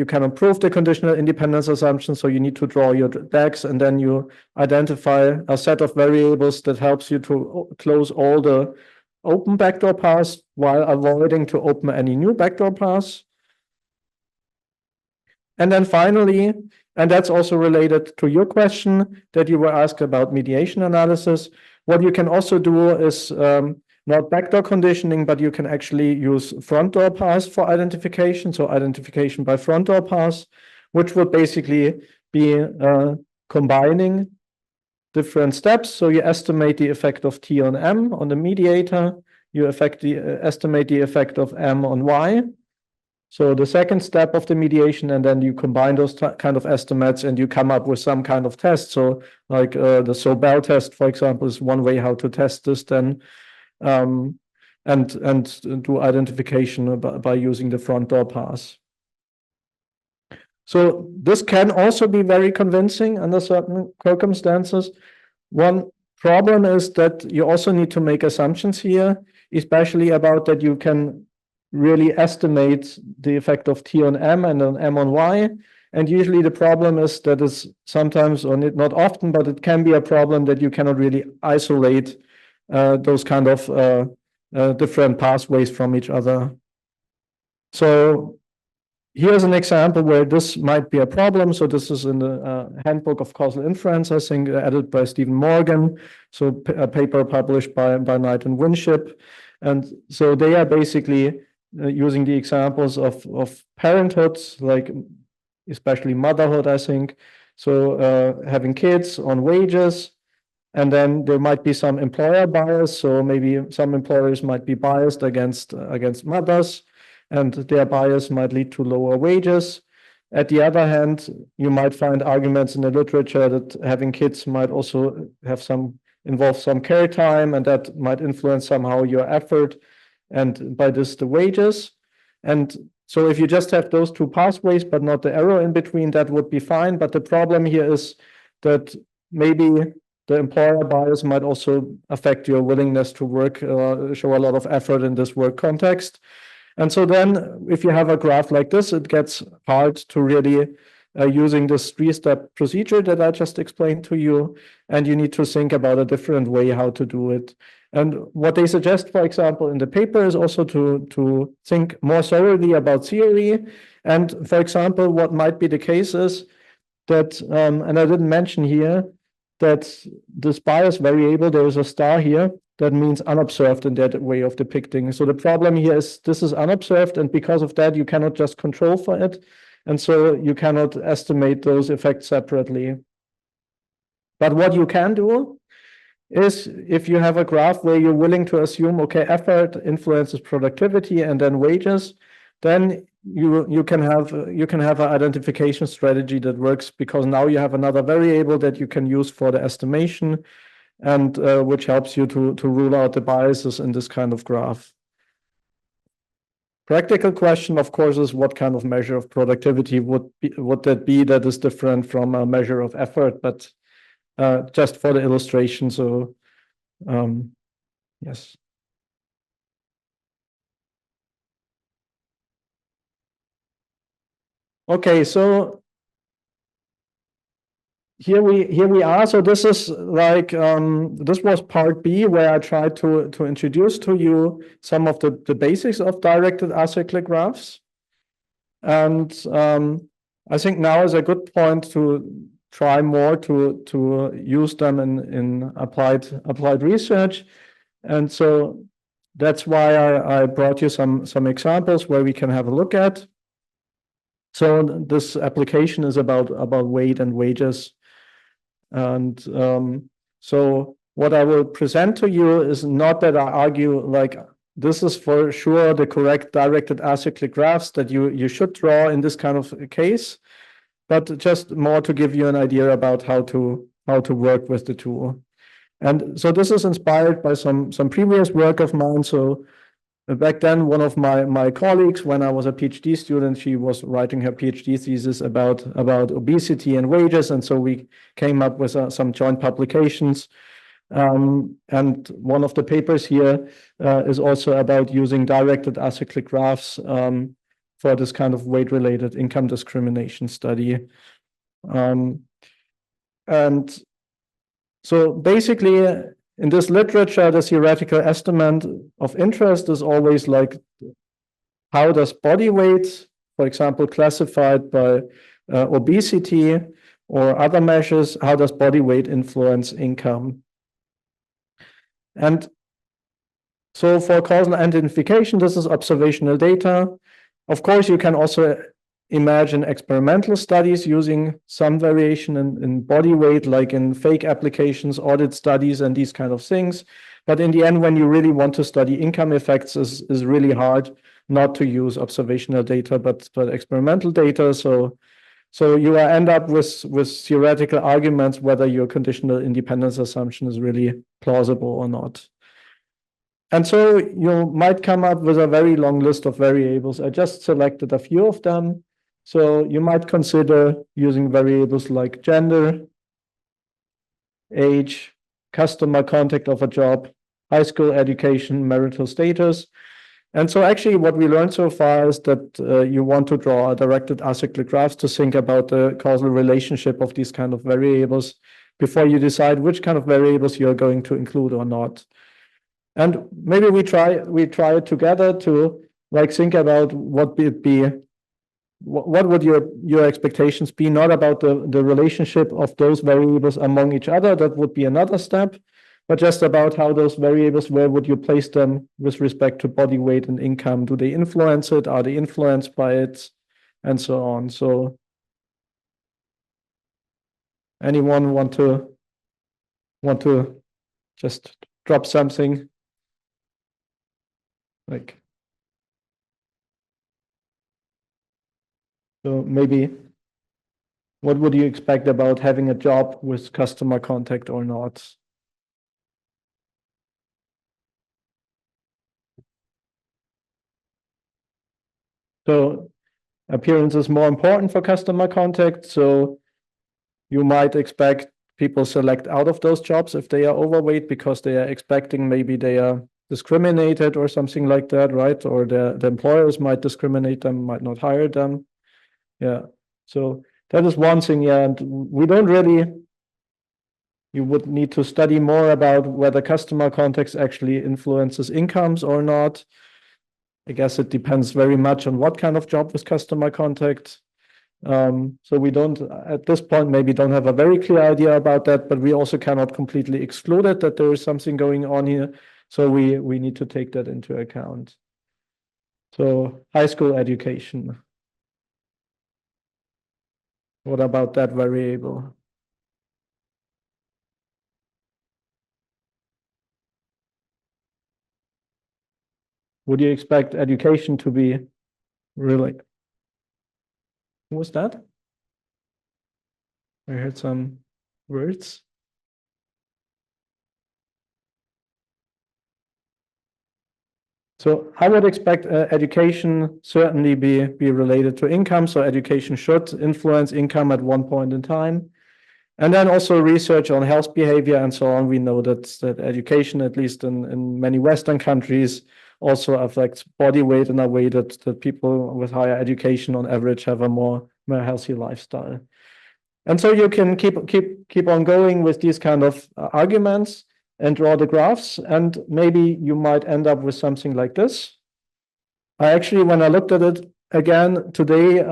can improve the conditional independence assumption, so you need to draw your DAGs, and then you identify a set of variables that helps you to close all the open backdoor paths while avoiding to open any new backdoor paths. And then finally, and that's also related to your question that you were asked about mediation analysis. What you can also do is not backdoor conditioning, but you can actually use front door paths for identification. So identification by front door paths, which would basically be combining different steps. So you estimate the effect of T on M on the mediator. You estimate the effect of M on Y. So the second step of the mediation, and then you combine those kind of estimates and you come up with some kind of test. So like the Sobel test, for example, is one way how to test this then, and do identification by using the front door pass. So this can also be very convincing under certain circumstances. One problem is that you also need to make assumptions here, especially about that you can really estimate the effect of T on M and on M on Y. And usually the problem is that it's sometimes, or not often, but it can be a problem that you cannot really isolate those kind of different pathways from each other. So here's an example where this might be a problem. So this is in the Handbook of Causal Inference, I think, edited by Stephen Morgan. So a paper published by Knight and Winship. And so they are basically using the examples of parenthood, like especially motherhood, I think. So having kids on wages, and then there might be some employer bias. So maybe some employers might be biased against mothers, and their bias might lead to lower wages. At the other hand, you might find arguments in the literature that having kids might also involve some care time, and that might influence somehow your effort, and by this the wages. And so if you just have those two pathways but not the error in between, that would be fine. But the problem here is that maybe the employer bias might also affect your willingness to work, show a lot of effort in this work context. And so then if you have a graph like this, it gets hard to really using this three-step procedure that I just explained to you, and you need to think about a different way how to do it. And what they suggest, for example, in the paper is also to think more thoroughly about theory. And for example, what might be the case is that, and I didn't mention here, that this bias variable, there is a star here, that means unobserved in that way of depicting. So the problem here is this is unobserved, and because of that, you cannot just control for it. And so you cannot estimate those effects separately. But what you can do is if you have a graph where you're willing to assume, okay, effort influences productivity and then wages, then you can have an identification strategy that works, because now you have another variable that you can use for the estimation, and which helps you to rule out the biases in this kind of graph. Practical question, of course, is what kind of measure of productivity would that be that is different from a measure of effort, but just for the illustration. So yes. Okay, so here we are. So this is like this was part B, where I tried to introduce to you some of the basics of directed acyclic graphs. And I think now is a good point to try more to use them in applied research. And so that's why I brought you some examples where we can have a look at. So this application is about weight and wages. And so what I will present to you is not that I argue like this is for sure the correct directed acyclic graphs that you should draw in this kind of case, but just more to give you an idea about how to work with the tool. And so this is inspired by some previous work of mine. So back then, one of my colleagues, when I was a PhD student, she was writing her PhD thesis about obesity and wages, and so we came up with some joint publications. And one of the papers here is also about using directed acyclic graphs for this kind of weight-related income discrimination study. And so basically, in this literature, the theoretical estimate of interest is always like, how does body weight, for example, classified by obesity or other measures, how does body weight influence income? And so for causal identification, this is observational data. Of course, you can also imagine experimental studies using some variation in body weight, like in fake applications, audit studies, and these kind of things. But in the end, when you really want to study income effects, is really hard not to use observational data, but experimental data. So you end up with theoretical arguments whether your conditional independence assumption is really plausible or not. And so you might come up with a very long list of variables. I just selected a few of them. So you might consider using variables like gender, age, customer contact of a job, high school education, marital status. And so actually what we learned so far is that you want to draw directed acyclic graphs to think about the causal relationship of these kind of variables before you decide which kind of variables you're going to include or not. And maybe we try it together to like think about what would your expectations be, not about the relationship of those variables among each other, that would be another step, but just about how those variables, where would you place them with respect to body weight and income? Do they influence it? Are they influenced by it? And so on. So anyone want to just drop something? Like, so maybe what would you expect about having a job with customer contact or not? So appearance is more important for customer contact. So you might expect people select out of those jobs if they are overweight because they are expecting maybe they are discriminated or something like that, right? Or the employers might discriminate them, might not hire them. Yeah, so that is one thing. Yeah, and we don't really, you would need to study more about whether customer context actually influences incomes or not. I guess it depends very much on what kind of job with customer contact. So we don't, at this point, maybe don't have a very clear idea about that, but we also cannot completely exclude it that there is something going on here. So we need to take that into account. So high school education. What about that variable? Would you expect education to be really? Who was that? I heard some words. So I would expect education certainly be related to income. So education should influence income at one point in time. And then also research on health behavior and so on. We know that education, at least in many Western countries, also affects body weight in a way that people with higher education on average have a more healthy lifestyle. And so you can keep on going with these kind of arguments and draw the graphs, and maybe you might end up with something like this. I actually, when I looked at it again today,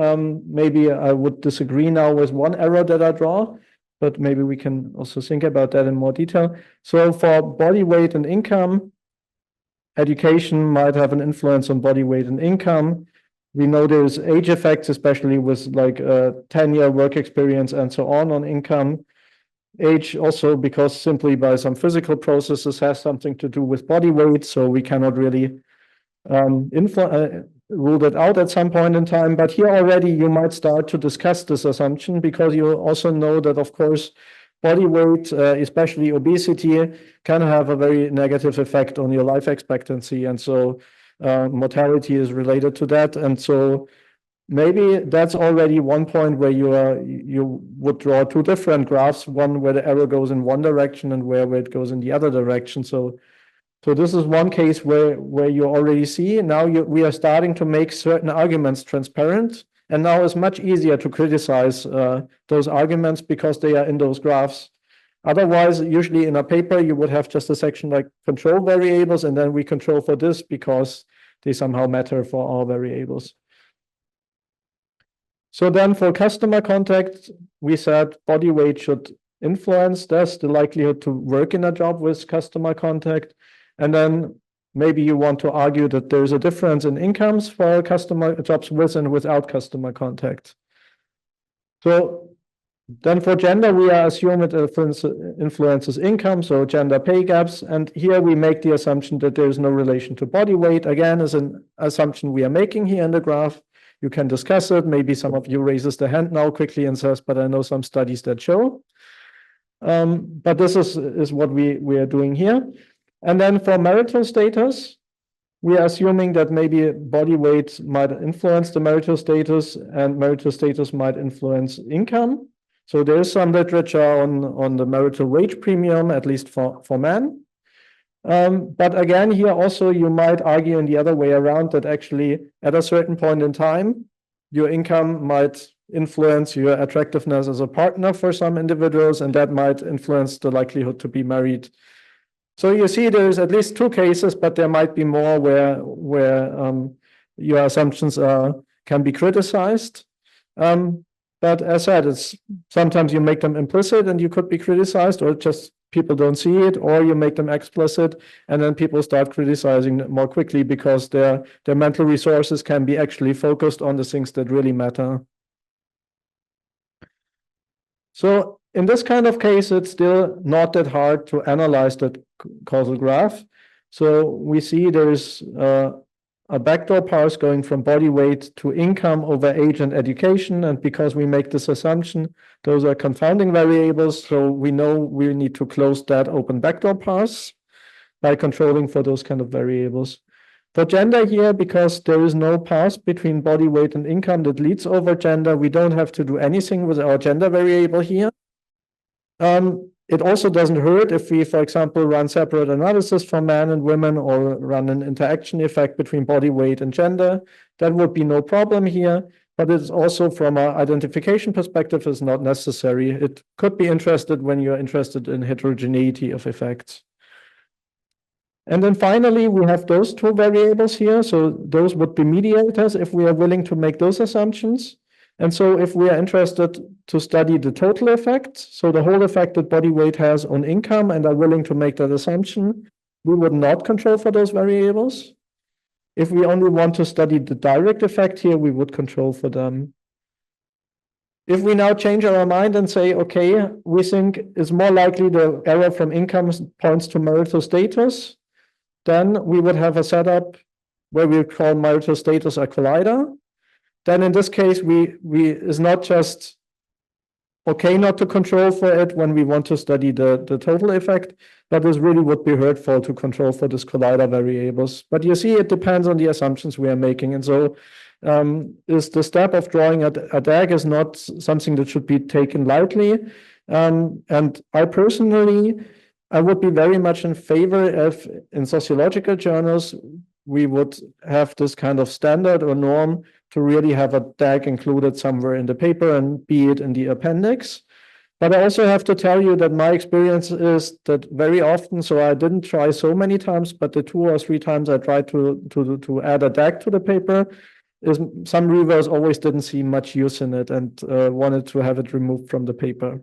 maybe I would disagree now with one error that I draw, but maybe we can also think about that in more detail. So for body weight and income, education might have an influence on body weight and income. We know there's age effects, especially with like 10-year work experience and so on income. Age also, because simply by some physical processes, has something to do with body weight, so we cannot really rule that out at some point in time. But here already you might start to discuss this assumption, because you also know that, of course, body weight, especially obesity, can have a very negative effect on your life expectancy. And so mortality is related to that. And so maybe that's already one point where you would draw two different graphs, one where the arrow goes in one direction and where it goes in the other direction. So this is one case where you already see now we are starting to make certain arguments transparent, and now it's much easier to criticize those arguments because they are in those graphs. Otherwise, usually in a paper, you would have just a section like control variables, and then we control for this because they somehow matter for our variables. So then for customer contact, we said body weight should influence this, the likelihood to work in a job with customer contact. And then maybe you want to argue that there's a difference in incomes for customer jobs with and without customer contact. So then for gender, we are assuming it influences income, so gender pay gaps. And here we make the assumption that there is no relation to body weight. Again, is an assumption we are making here in the graph. You can discuss it. Maybe some of you raises the hand now quickly and says, but I know some studies that show. But this is what we are doing here. And then for marital status, we are assuming that maybe body weight might influence the marital status, and marital status might influence income. So there is some literature on the marital wage premium, at least for men. But again, here also you might argue in the other way around that actually at a certain point in time, your income might influence your attractiveness as a partner for some individuals, and that might influence the likelihood to be married. So you see there's at least two cases, but there might be more where your assumptions can be criticized. But as I said, it's sometimes you make them implicit and you could be criticized, or just people don't see it, or you make them explicit and then people start criticizing more quickly because their mental resources can be actually focused on the things that really matter. So in this kind of case, it's still not that hard to analyze that causal graph. So we see there is a backdoor parse going from body weight to income over age and education. And because we make this assumption, those are confounding variables. So we know we need to close that open backdoor parse by controlling for those kind of variables. For gender here, because there is no path between body weight and income that leads over gender, we don't have to do anything with our gender variable here. It also doesn't hurt if we, for example, run separate analysis for men and women, or run an interaction effect between body weight and gender. That would be no problem here, but it's also from an identification perspective is not necessary. It could be interested when you're interested in heterogeneity of effects. And then finally, we have those two variables here. So those would be mediators if we are willing to make those assumptions. And so if we are interested to study the total effect, so the whole effect that body weight has on income, and are willing to make that assumption, we would not control for those variables. If we only want to study the direct effect here, we would control for them. If we now change our mind and say, okay, we think it's more likely the error from income points to marital status, then we would have a setup where we call marital status a collider. Then in this case, it's not just okay not to control for it when we want to study the total effect, but this really would be hurtful to control for this collider variables. But you see, it depends on the assumptions we are making. And so is the step of drawing a DAG is not something that should be taken lightly. And I personally, I would be very much in favor if in sociological journals, we would have this kind of standard or norm to really have a DAG included somewhere in the paper and be it in the appendix. But I also have to tell you that my experience is that very often, so I didn't try so many times, but the 2 or 3 times I tried to add a DAG to the paper, is some reviewers always didn't see much use in it and wanted to have it removed from the paper.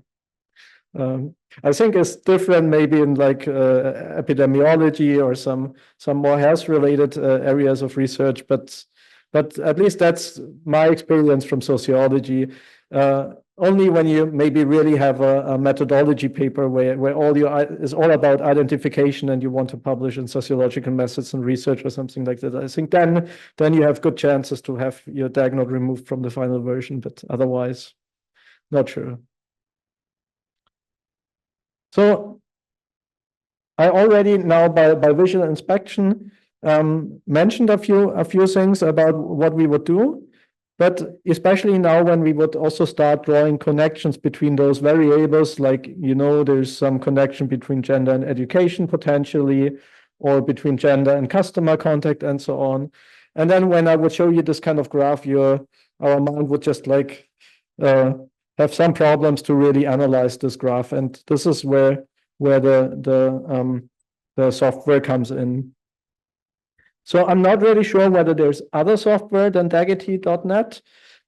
I think it's different maybe in like epidemiology or some more health-related areas of research, but at least that's my experience from sociology. Only when you maybe really have a methodology paper where all is all about identification and you want to publish in sociological methods and research or something like that. I think then you have good chances to have your DAG not removed from the final version, but otherwise, not sure. So I already now by visual inspection mentioned a few things about what we would do, but especially now when we would also start drawing connections between those variables, like, there's some connection between gender and education potentially, or between gender and customer contact and so on. And then when I would show you this kind of graph, our mind would just like have some problems to really analyze this graph. And this is where the software comes in. So I'm not really sure whether there's other software than DAGitty.net,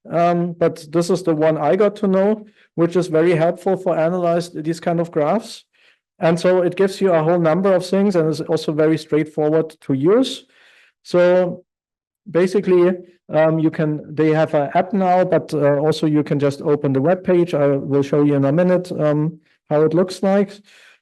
but this is the one I got to know, which is very helpful for analyzing these kind of graphs. And so it gives you a whole number of things and is also very straightforward to use. So basically, they have an app now, but also you can just open the web page. I will show you in a minute how it looks like.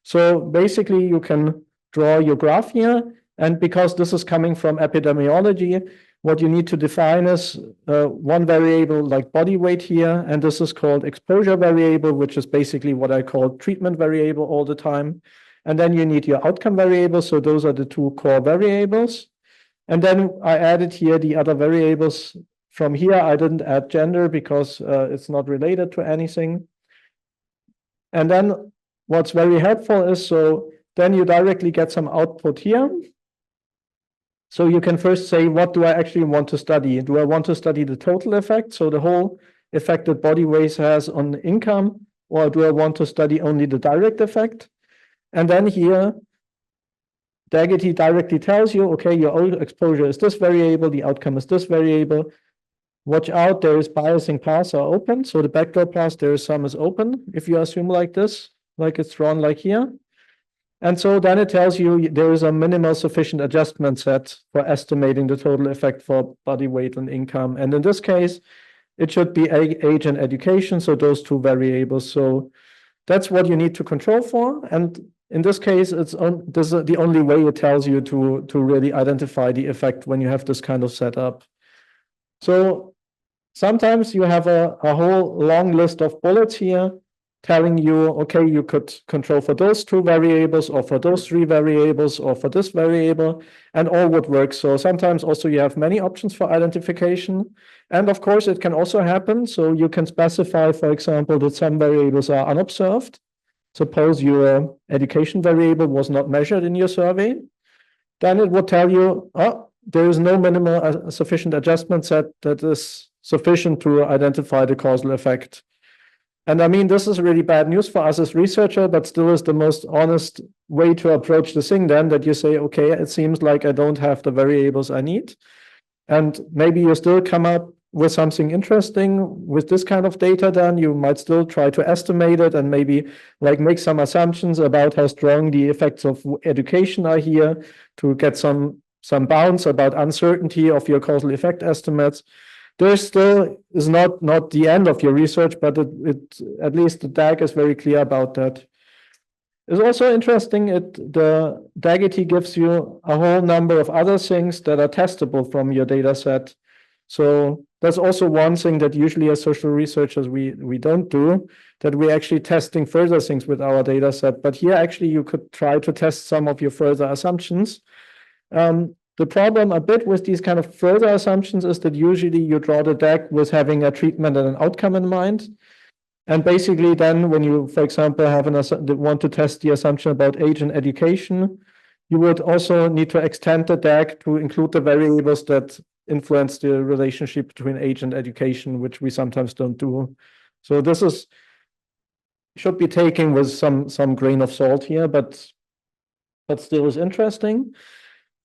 So basically, you can draw your graph here. And because this is coming from epidemiology, what you need to define is one variable like body weight here. And this is called exposure variable, which is basically what I call treatment variable all the time. And then you need your outcome variable. So those are the 2 core variables. And then I added here the other variables. From here, I didn't add gender because it's not related to anything. And then what's very helpful is, so then you directly get some output here. So you can first say, what do I actually want to study? Do I want to study the total effect, so the whole effect that body weight has on income, or do I want to study only the direct effect? And then here, DAGitty directly tells you, okay, your old exposure is this variable, the outcome is this variable. Watch out, there is biasing paths are open. So the backdoor path, there is some is open, if you assume like this, like it's drawn like here. And so then it tells you there is a minimal sufficient adjustment set for estimating the total effect for body weight and income. And in this case, it should be age and education, so those 2 variables. So that's what you need to control for. And in this case, this is the only way it tells you to really identify the effect when you have this kind of setup. So sometimes you have a whole long list of bullets here telling you, okay, you could control for those 2 variables or for those 3 variables or for this variable, and all would work. So sometimes also you have many options for identification. And of course, it can also happen. So you can specify, for example, that some variables are unobserved. Suppose your education variable was not measured in your survey. Then it would tell you, oh, there is no minimal sufficient adjustment set that is sufficient to identify the causal effect. And I mean, this is really bad news for us as researchers, but still is the most honest way to approach the thing then, that you say, okay, it seems like I don't have the variables I need. And maybe you still come up with something interesting with this kind of data, then you might still try to estimate it and maybe like make some assumptions about how strong the effects of education are here to get some bounds about uncertainty of your causal effect estimates. There still is not the end of your research, but it at least the DAG is very clear about that. It's also interesting, the DAGitty gives you a whole number of other things that are testable from your data set. So that's also one thing that usually as social researchers we don't do, that we're actually testing further things with our data set. But here actually you could try to test some of your further assumptions. The problem a bit with these kind of further assumptions is that usually you draw the DAG with having a treatment and an outcome in mind. And basically then when you, for example, want to test the assumption about age and education, you would also need to extend the DAG to include the variables that influence the relationship between age and education, which we sometimes don't do. So this should be taken with some grain of salt here, but still is interesting.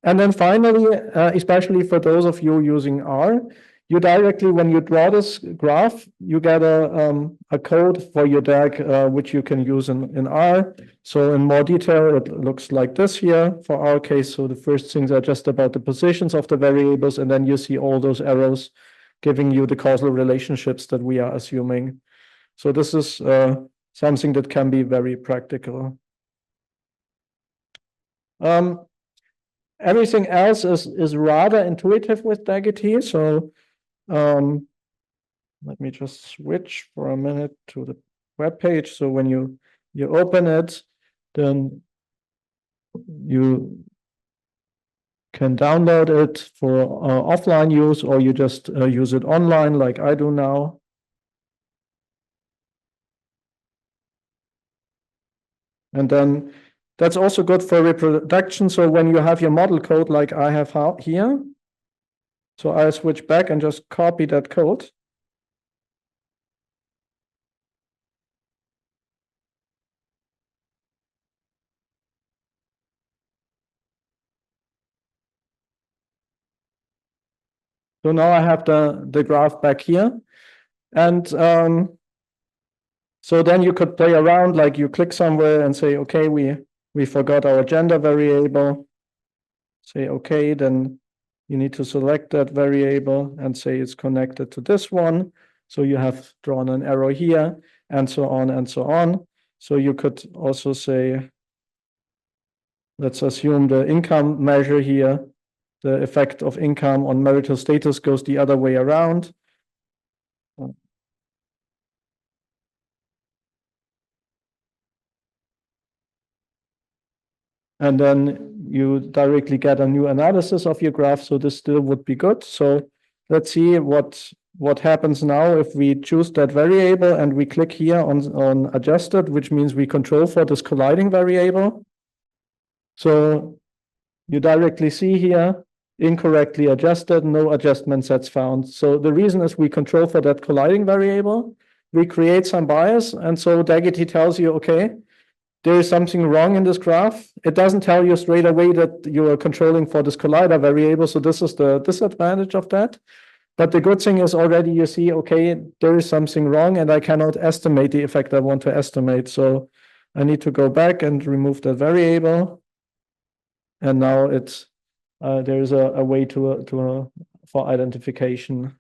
And then finally, especially for those of you using R, you directly, when you draw this graph, you get a code for your DAG, which you can use in R. So in more detail, it looks like this here for our case. So the first things are just about the positions of the variables, and then you see all those arrows giving you the causal relationships that we are assuming. So this is something that can be very practical. Everything else is rather intuitive with DAGitty. So let me just switch for a minute to the web page. So when you open it, then you can download it for offline use, or you just use it online like I do now. And then that's also good for reproduction. So when you have your model code like I have here, so I'll switch back and just copy that code. So now I have the graph back here. And so then you could play around, like you click somewhere and say, okay, we forgot our gender variable. Say, okay, then you need to select that variable and say it's connected to this one. So you have drawn an arrow here, and so on and so on. So you could also say, let's assume the income measure here, the effect of income on marital status goes the other way around. And then you directly get a new analysis of your graph. So this still would be good. So let's see what happens now if we choose that variable and we click here on adjusted, which means we control for this colliding variable. So you directly see here, incorrectly adjusted, no adjustment sets found. So the reason is we control for that colliding variable. We create some bias. And so DAGitty tells you, okay, there is something wrong in this graph. It doesn't tell you straight away that you are controlling for this collider variable. So this is the disadvantage of that. But the good thing is already you see, okay, there is something wrong and I cannot estimate the effect I want to estimate. So I need to go back and remove that variable. And now it's there is a way for identification.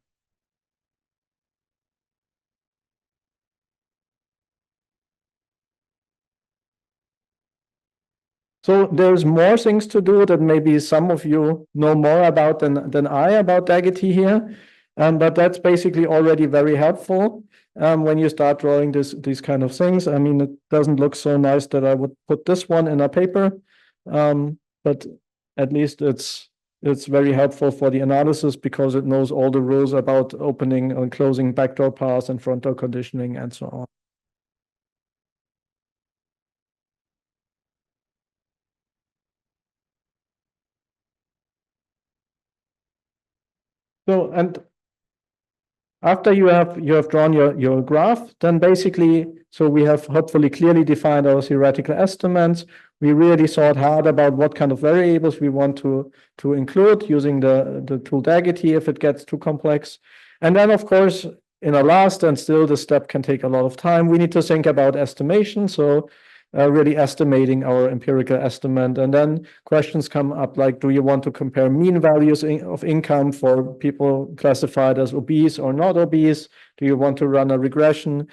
So there's more things to do that maybe some of you know more about than I about DAGitty here. But that's basically already very helpful when you start drawing these kind of things. I mean, it doesn't look so nice that I would put this one in a paper, but at least it's very helpful for the analysis because it knows all the rules about opening and closing backdoor paths and front door conditioning and so on. So, and after you have drawn your graph, then basically, so we have hopefully clearly defined our theoretical estimates. We really thought hard about what kind of variables we want to include using the tool DAGitty if it gets too complex. And then, of course, in a last, and still the step can take a lot of time, we need to think about estimation. So really estimating our empirical estimate. And then questions come up like, do you want to compare mean values of income for people classified as obese or not obese? Do you want to run a regression?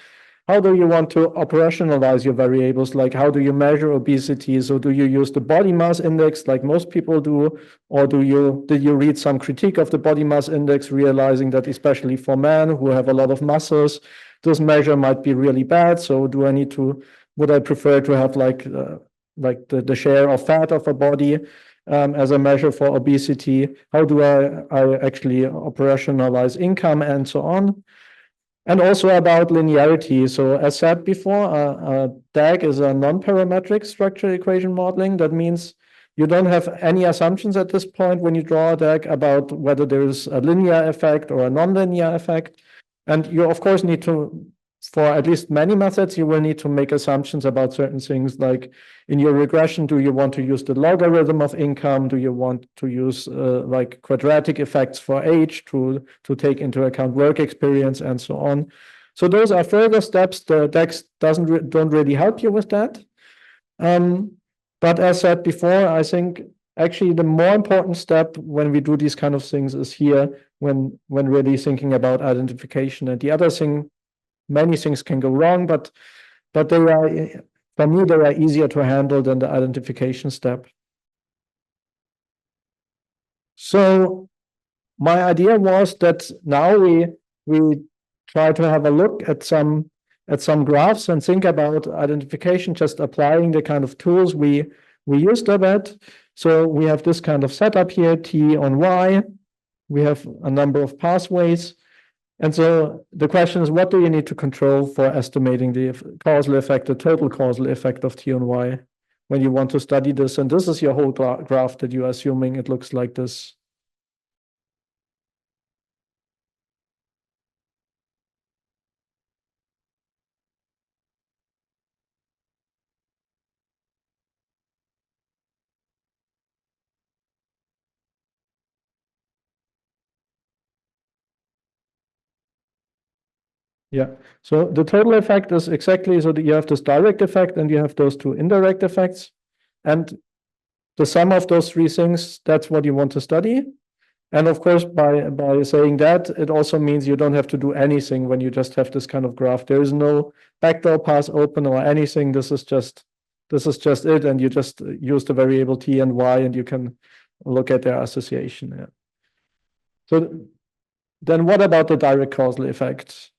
How do you want to operationalize your variables? Like, how do you measure obesity? So do you use the body mass index like most people do? Or did you read some critique of the body mass index, realizing that especially for men who have a lot of muscles, this measure might be really bad? So would I prefer to have like the share of fat of a body as a measure for obesity? How do I actually operationalize income and so on? And also about linearity. So as said before, DAG is a non-parametric structure equation modeling. That means you don't have any assumptions at this point when you draw a DAG about whether there is a linear effect or a non-linear effect. And you, of course, need to, for at least many methods, you will need to make assumptions about certain things. Like in your regression, do you want to use the logarithm of income? Do you want to use like quadratic effects for age to take into account work experience and so on? So those are further steps. The DAGs don't really help you with that. But as said before, I think actually the more important step when we do these kind of things is here when really thinking about identification. And the other thing, many things can go wrong, but they are, for me, they are easier to handle than the identification step. So my idea was that now we try to have a look at some graphs and think about identification, just applying the kind of tools we used a bit. So we have this kind of setup here, T on Y. We have a number of pathways. And so the question is, what do you need to control for estimating the causal effect, the total causal effect of T on Y when you want to study this? And this is your whole graph that you are assuming it looks like this. Yeah, so the total effect is exactly so that you have this direct effect and you have those two indirect effects. And the sum of those three things, that's what you want to study. And of course, by saying that, it also means you don't have to do anything when you just have this kind of graph. There is no backdoor path open or anything. This is just it, and you just use the variable T and Y, and you can look at their association. Yeah. So then what about the direct causal effect?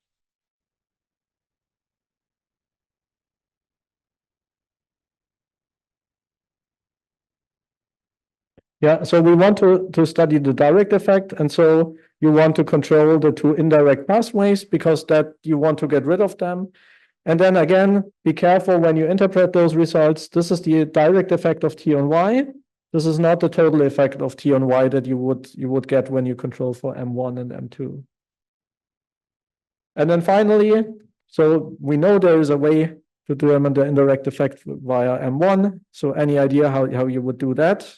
Yeah, so we want to study the direct effect, and so you want to control the two indirect pathways because that you want to get rid of them. And then again, be careful when you interpret those results. This is the direct effect of T on Y. This is not the total effect of T on Y that you would get when you control for M1 and M2. And then finally, so we know there is a way to determine the indirect effect via M1. So any idea how you would do that?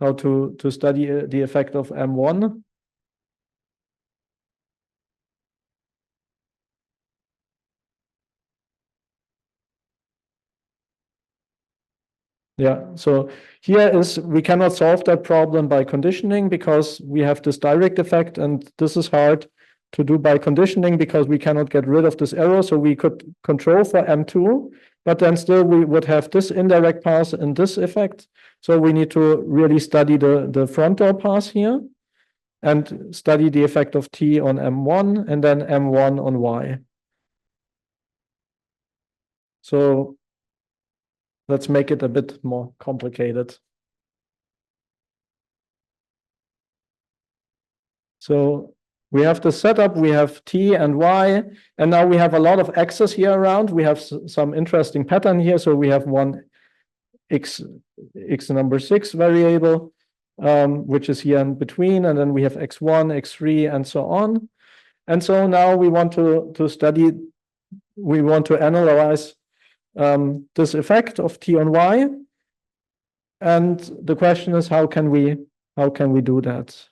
How to study the effect of M1? Yeah, so here is, we cannot solve that problem by conditioning because we have this direct effect, and this is hard to do by conditioning because we cannot get rid of this error. So we could control for M2, but then still we would have this indirect path and this effect. So we need to really study the front door path here and study the effect of T on M1 and then M1 on Y. So let's make it a bit more complicated. So we have the setup, we have T and Y, and now we have a lot of X's here around. We have some interesting pattern here. So we have one X number 6 variable, which is here in between, and then we have X1, X3, and so on. And so now we want to study, we want to analyze this effect of T on Y. And the question is, how can we do that?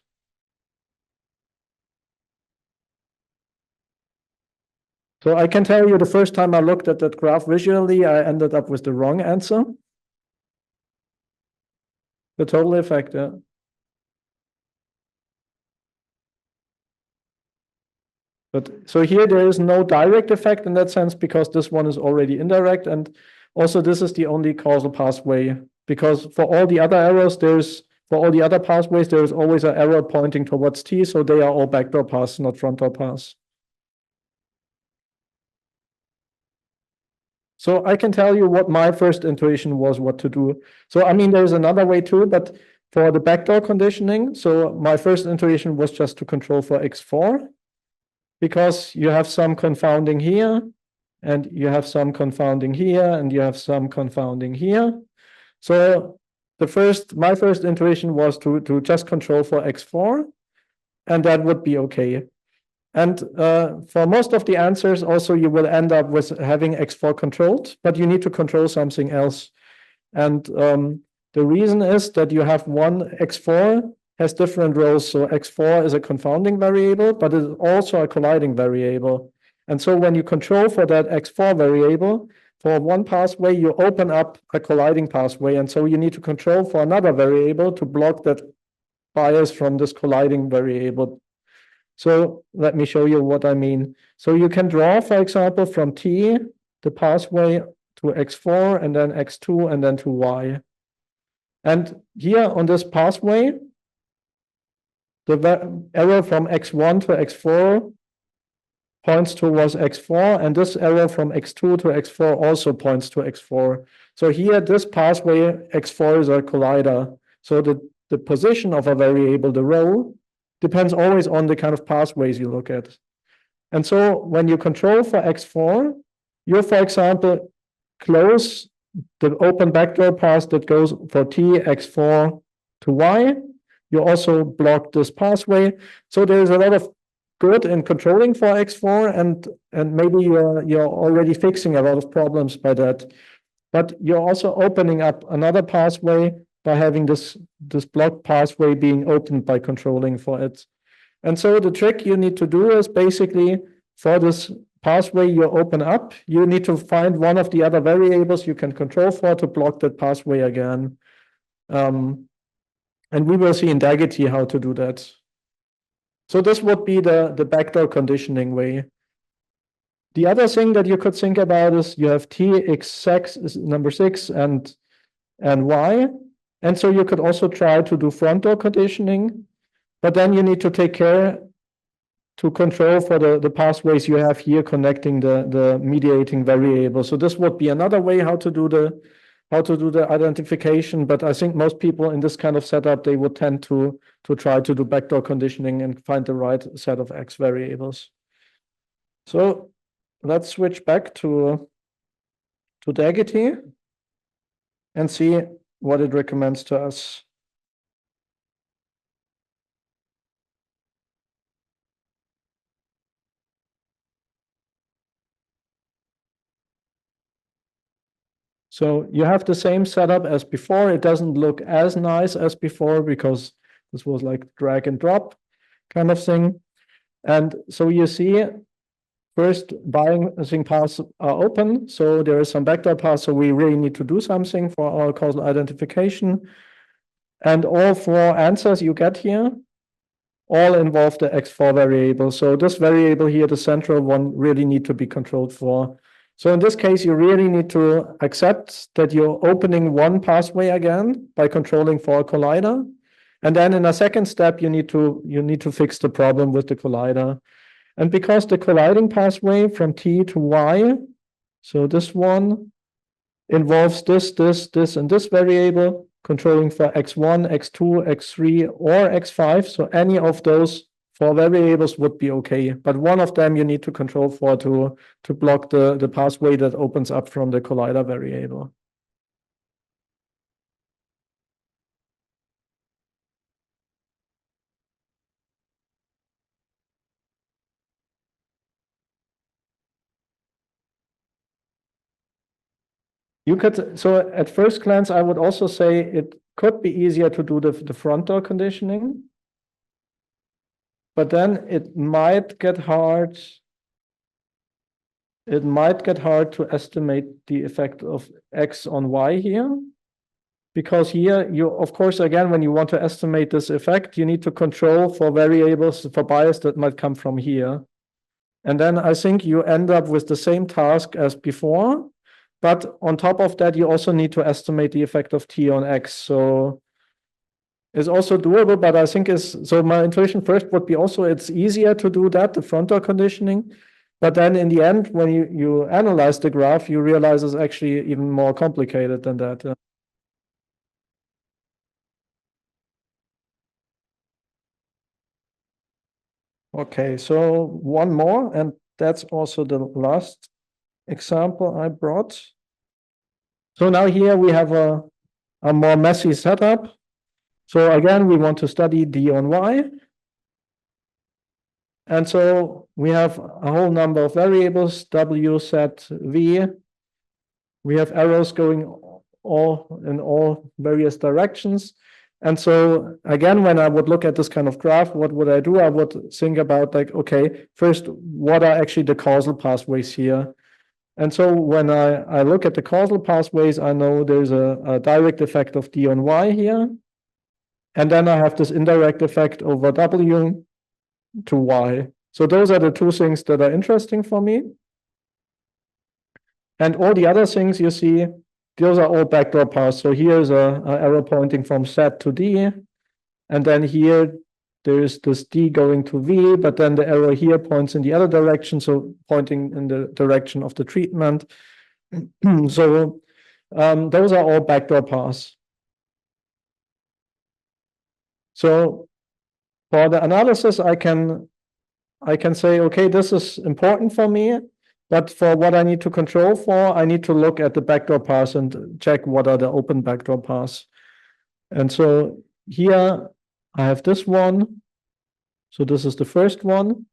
So I can tell you the first time I looked at that graph visually, I ended up with the wrong answer. The total effect, yeah. But so here there is no direct effect in that sense because this one is already indirect. And also this is the only causal pathway because for all the other arrows, for all the other pathways, there is always an arrow pointing towards T. So they are all backdoor paths, not frontal paths. So I can tell you what my first intuition was what to do. So I mean, there's another way too, but for the backdoor conditioning, so my first intuition was just to control for X4 because you have some confounding here and you have some confounding here and you have some confounding here. So my first intuition was to just control for X4 and that would be okay. And for most of the answers, also, you will end up with having X4 controlled, but you need to control something else. And the reason is that you have one X4 has different roles. So X4 is a confounding variable, but it is also a colliding variable. And so when you control for that X4 variable, for one pathway, you open up a colliding pathway. And so you need to control for another variable to block that bias from this colliding variable. So let me show you what I mean. So you can draw, for example, from T, the pathway to X4, and then X2, and then to Y. And here on this pathway, the arrow from X1 to X4 points towards X4, and this arrow from X2 to X4 also points to X4. So here, this pathway, X4 is a collider. So the position of a variable, the row, depends always on the kind of pathways you look at. And so when you control for X4, you, for example, close the open backdoor path that goes for T, X4 to Y. You also block this pathway. So there's a lot of good in controlling for X4, and maybe you're already fixing a lot of problems by that. But you're also opening up another pathway by having this blocked pathway being opened by controlling for it. And so the trick you need to do is basically for this pathway you open up, you need to find one of the other variables you can control for to block that pathway again. And we will see in DAGitty how to do that. So this would be the backdoor conditioning way. The other thing that you could think about is you have T, X, number 6, and Y. And so you could also try to do front door conditioning, but then you need to take care to control for the pathways you have here connecting the mediating variable. So this would be another way how to do the identification. But I think most people in this kind of setup, they would tend to try to do backdoor conditioning and find the right set of X variables. So let's switch back to DAGitty and see what it recommends to us. So you have the same setup as before. It doesn't look as nice as before because this was like drag and drop kind of thing. And so you see first balancing paths are open. So there is some backdoor paths. So we really need to do something for our causal identification. And all 4 answers you get here all involve the X4 variable. So this variable here, the central one, really need to be controlled for. So in this case, you really need to accept that you're opening one pathway again by controlling for a collider. And then in a second step, you need to fix the problem with the collider. And because the colliding pathway from T to Y, so this one involves this, and this variable, controlling for X1, X2, X3, or X5. So any of those 4 variables would be okay. But one of them you need to control for to block the pathway that opens up from the collider variable. So at first glance, I would also say it could be easier to do the front door conditioning, but then it might get hard it might get hard to estimate the effect of X on Y here. Because here, you, of course, again, when you want to estimate this effect, you need to control for variables, for bias that might come from here. And then I think you end up with the same task as before. But on top of that, you also need to estimate the effect of T on X. So it's also doable, but I think so my intuition first would be also it's easier to do that, the front-door conditioning. But then in the end, when you analyze the graph, you realize it's actually even more complicated than that. Okay, so one more, and that's also the last example I brought. So now here we have a more messy setup. So again, we want to study D on Y. And so we have a whole number of variables, W, Z, V. We have arrows going in all various directions. And so again, when I would look at this kind of graph, what would I do? I would think about like, okay, first, what are actually the causal pathways here? And so when I look at the causal pathways, I know there's a direct effect of D on Y here. And then I have this indirect effect over W to Y. So those are the two things that are interesting for me. And all the other things you see, those are all backdoor paths. So here's a arrow pointing from Z to D. And then here, there's this D going to V, but then the arrow here points in the other direction, so pointing in the direction of the treatment. So those are all backdoor paths. So for the analysis, I can say, okay, this is important for me. But for what I need to control for, I need to look at the backdoor paths and check what are the open backdoor paths. And so here I have this one. So this is the first one.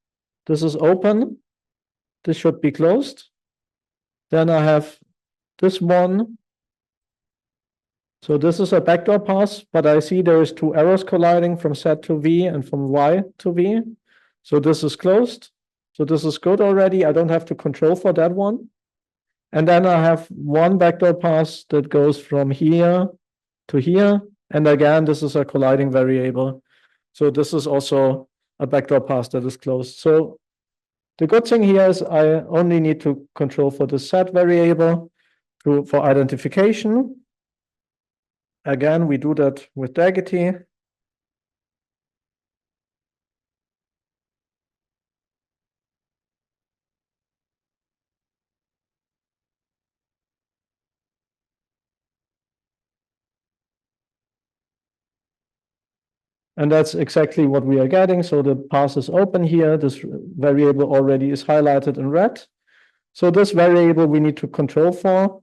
This is open. This should be closed. Then I have this one. So this is a backdoor path, but I see there is two arrows colliding from Z to V and from Y to V. So this is closed. So this is good already. I don't have to control for that one. And then I have one backdoor path that goes from here to here. And again, this is a colliding variable. So this is also a backdoor path that is closed. So the good thing here is I only need to control for the Z variable for identification. Again, we do that with DAGitty. And that's exactly what we are getting. So the path is open here. This variable already is highlighted in red. So this variable we need to control for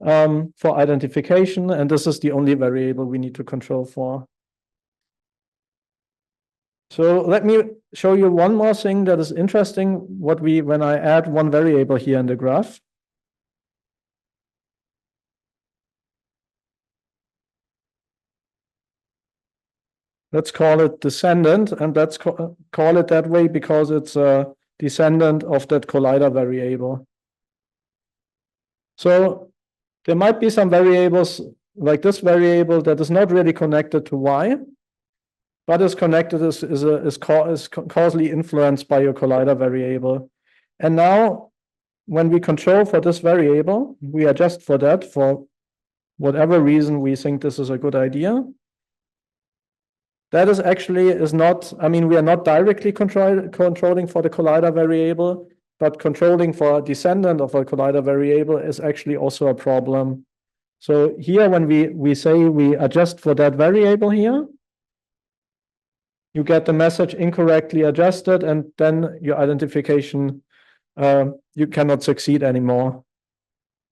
identification. And this is the only variable we need to control for. So let me show you one more thing that is interesting, when I add one variable here in the graph. Let's call it descendant, and let's call it that way because it's a descendant of that collider variable. So there might be some variables like this variable that is not really connected to Y, but is connected, is causally influenced by your collider variable. And now, when we control for this variable, we adjust for that for whatever reason we think this is a good idea. That is not, I mean, we are not directly controlling for the collider variable, but controlling for a descendant of a collider variable is actually also a problem. So here, when we say we adjust for that variable here, you get the message incorrectly adjusted, and then your identification, you cannot succeed anymore.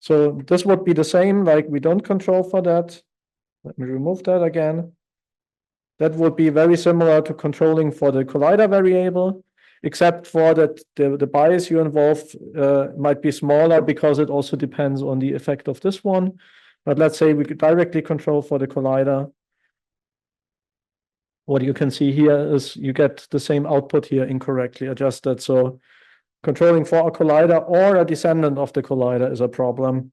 So this would be the same, like we don't control for that. Let me remove that again. That would be very similar to controlling for the collider variable, except for that the bias you involve might be smaller because it also depends on the effect of this one. But let's say we could directly control for the collider. What you can see here is you get the same output here incorrectly adjusted. So controlling for a collider or a descendant of the collider is a problem.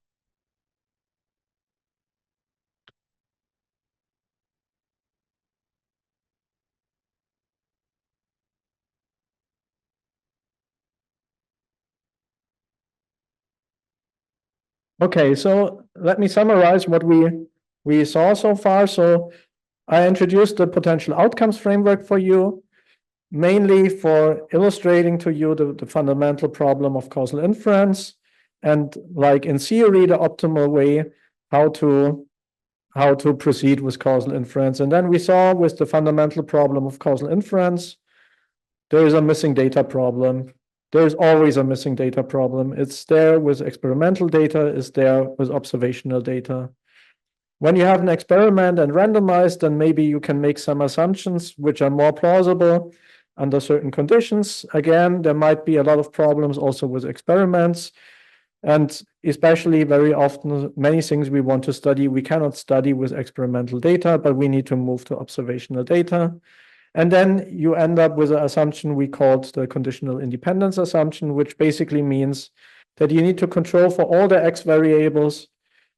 Okay, so let me summarize what we saw so far. So I introduced the potential outcomes framework for you, mainly for illustrating to you the fundamental problem of causal inference, and like in theory, the optimal way how to proceed with causal inference. And then we saw with the fundamental problem of causal inference, there is a missing data problem. There's always a missing data problem. It's there with experimental data, it's there with observational data. When you have an experiment and randomized, then maybe you can make some assumptions which are more plausible under certain conditions. Again, there might be a lot of problems also with experiments. And especially very often, many things we want to study, we cannot study with experimental data, but we need to move to observational data. And then you end up with an assumption we called the conditional independence assumption, which basically means that you need to control for all the X variables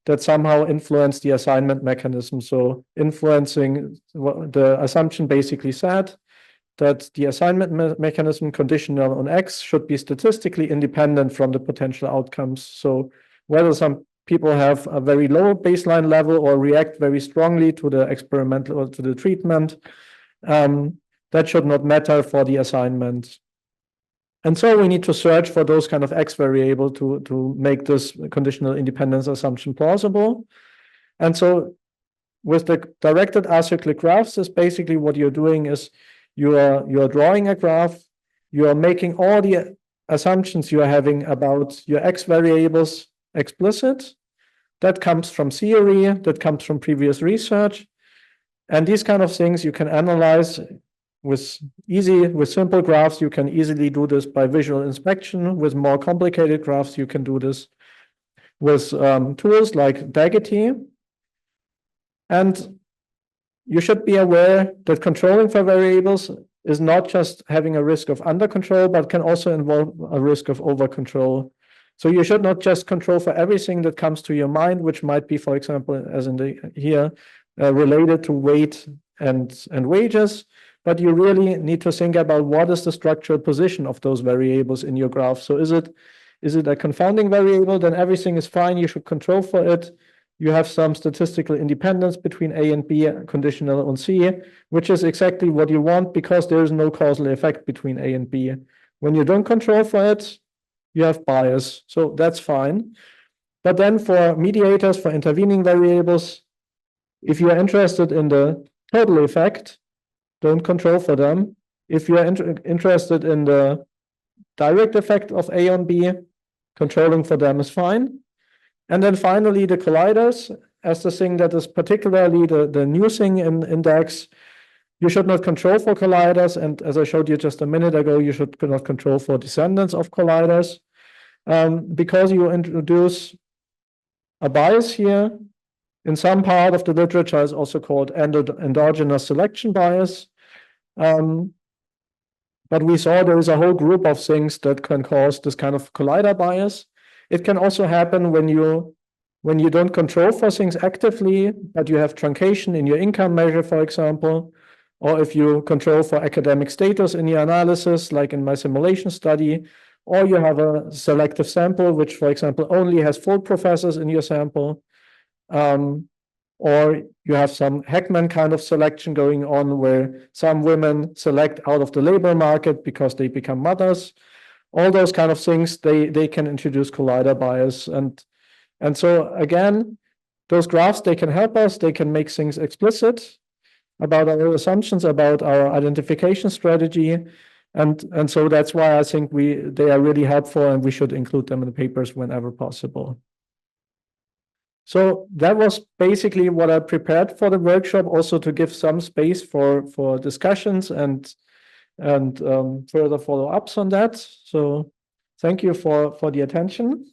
that somehow influence the assignment mechanism. So influencing what the assumption basically said that the assignment mechanism conditional on X should be statistically independent from the potential outcomes. So whether some people have a very low baseline level or react very strongly to the experimental or to the treatment, that should not matter for the assignment. And so we need to search for those kind of X variable to make this conditional independence assumption plausible. And so with the directed acyclic graphs, is basically what you're doing is you are drawing a graph, you are making all the assumptions you are having about your X variables explicit. That comes from theory, that comes from previous research. And these kind of things you can analyze with simple graphs. You can easily do this by visual inspection. With more complicated graphs, you can do this with tools like DAGitty. And you should be aware that controlling for variables is not just having a risk of under control, but can also involve a risk of over control. So you should not just control for everything that comes to your mind, which might be, for example, as in here, related to weight and wages, but you really need to think about what is the structural position of those variables in your graph. So is it a confounding variable? Then everything is fine. You should control for it. You have some statistical independence between A and B conditional on C, which is exactly what you want because there is no causal effect between A and B. When you don't control for it, you have bias. So that's fine. But then for mediators, for intervening variables, if you are interested in the total effect, don't control for them. If you are interested in the direct effect of A on B, controlling for them is fine. And then finally, the colliders, as the thing that is particularly the new thing in DAGs, you should not control for colliders. And as I showed you just a minute ago, you should not control for descendants of colliders because you introduce a bias here. In some part of the literature is also called endogenous selection bias. But we saw there is a whole group of things that can cause this kind of collider bias. It can also happen when you don't control for things actively, but you have truncation in your income measure, for example, or if you control for academic status in your analysis, like in my simulation study, or you have a selective sample, which, for example, only has full professors in your sample, or you have some Heckman kind of selection going on where some women select out of the labor market because they become mothers. All those kind of things, they can introduce collider bias. And so again, those graphs, they can help us, they can make things explicit about our assumptions, about our identification strategy. And so that's why I think they are really helpful and we should include them in the papers whenever possible. So that was basically what I prepared for the workshop, also to give some space for discussions and further follow-ups on that. So thank you for the attention.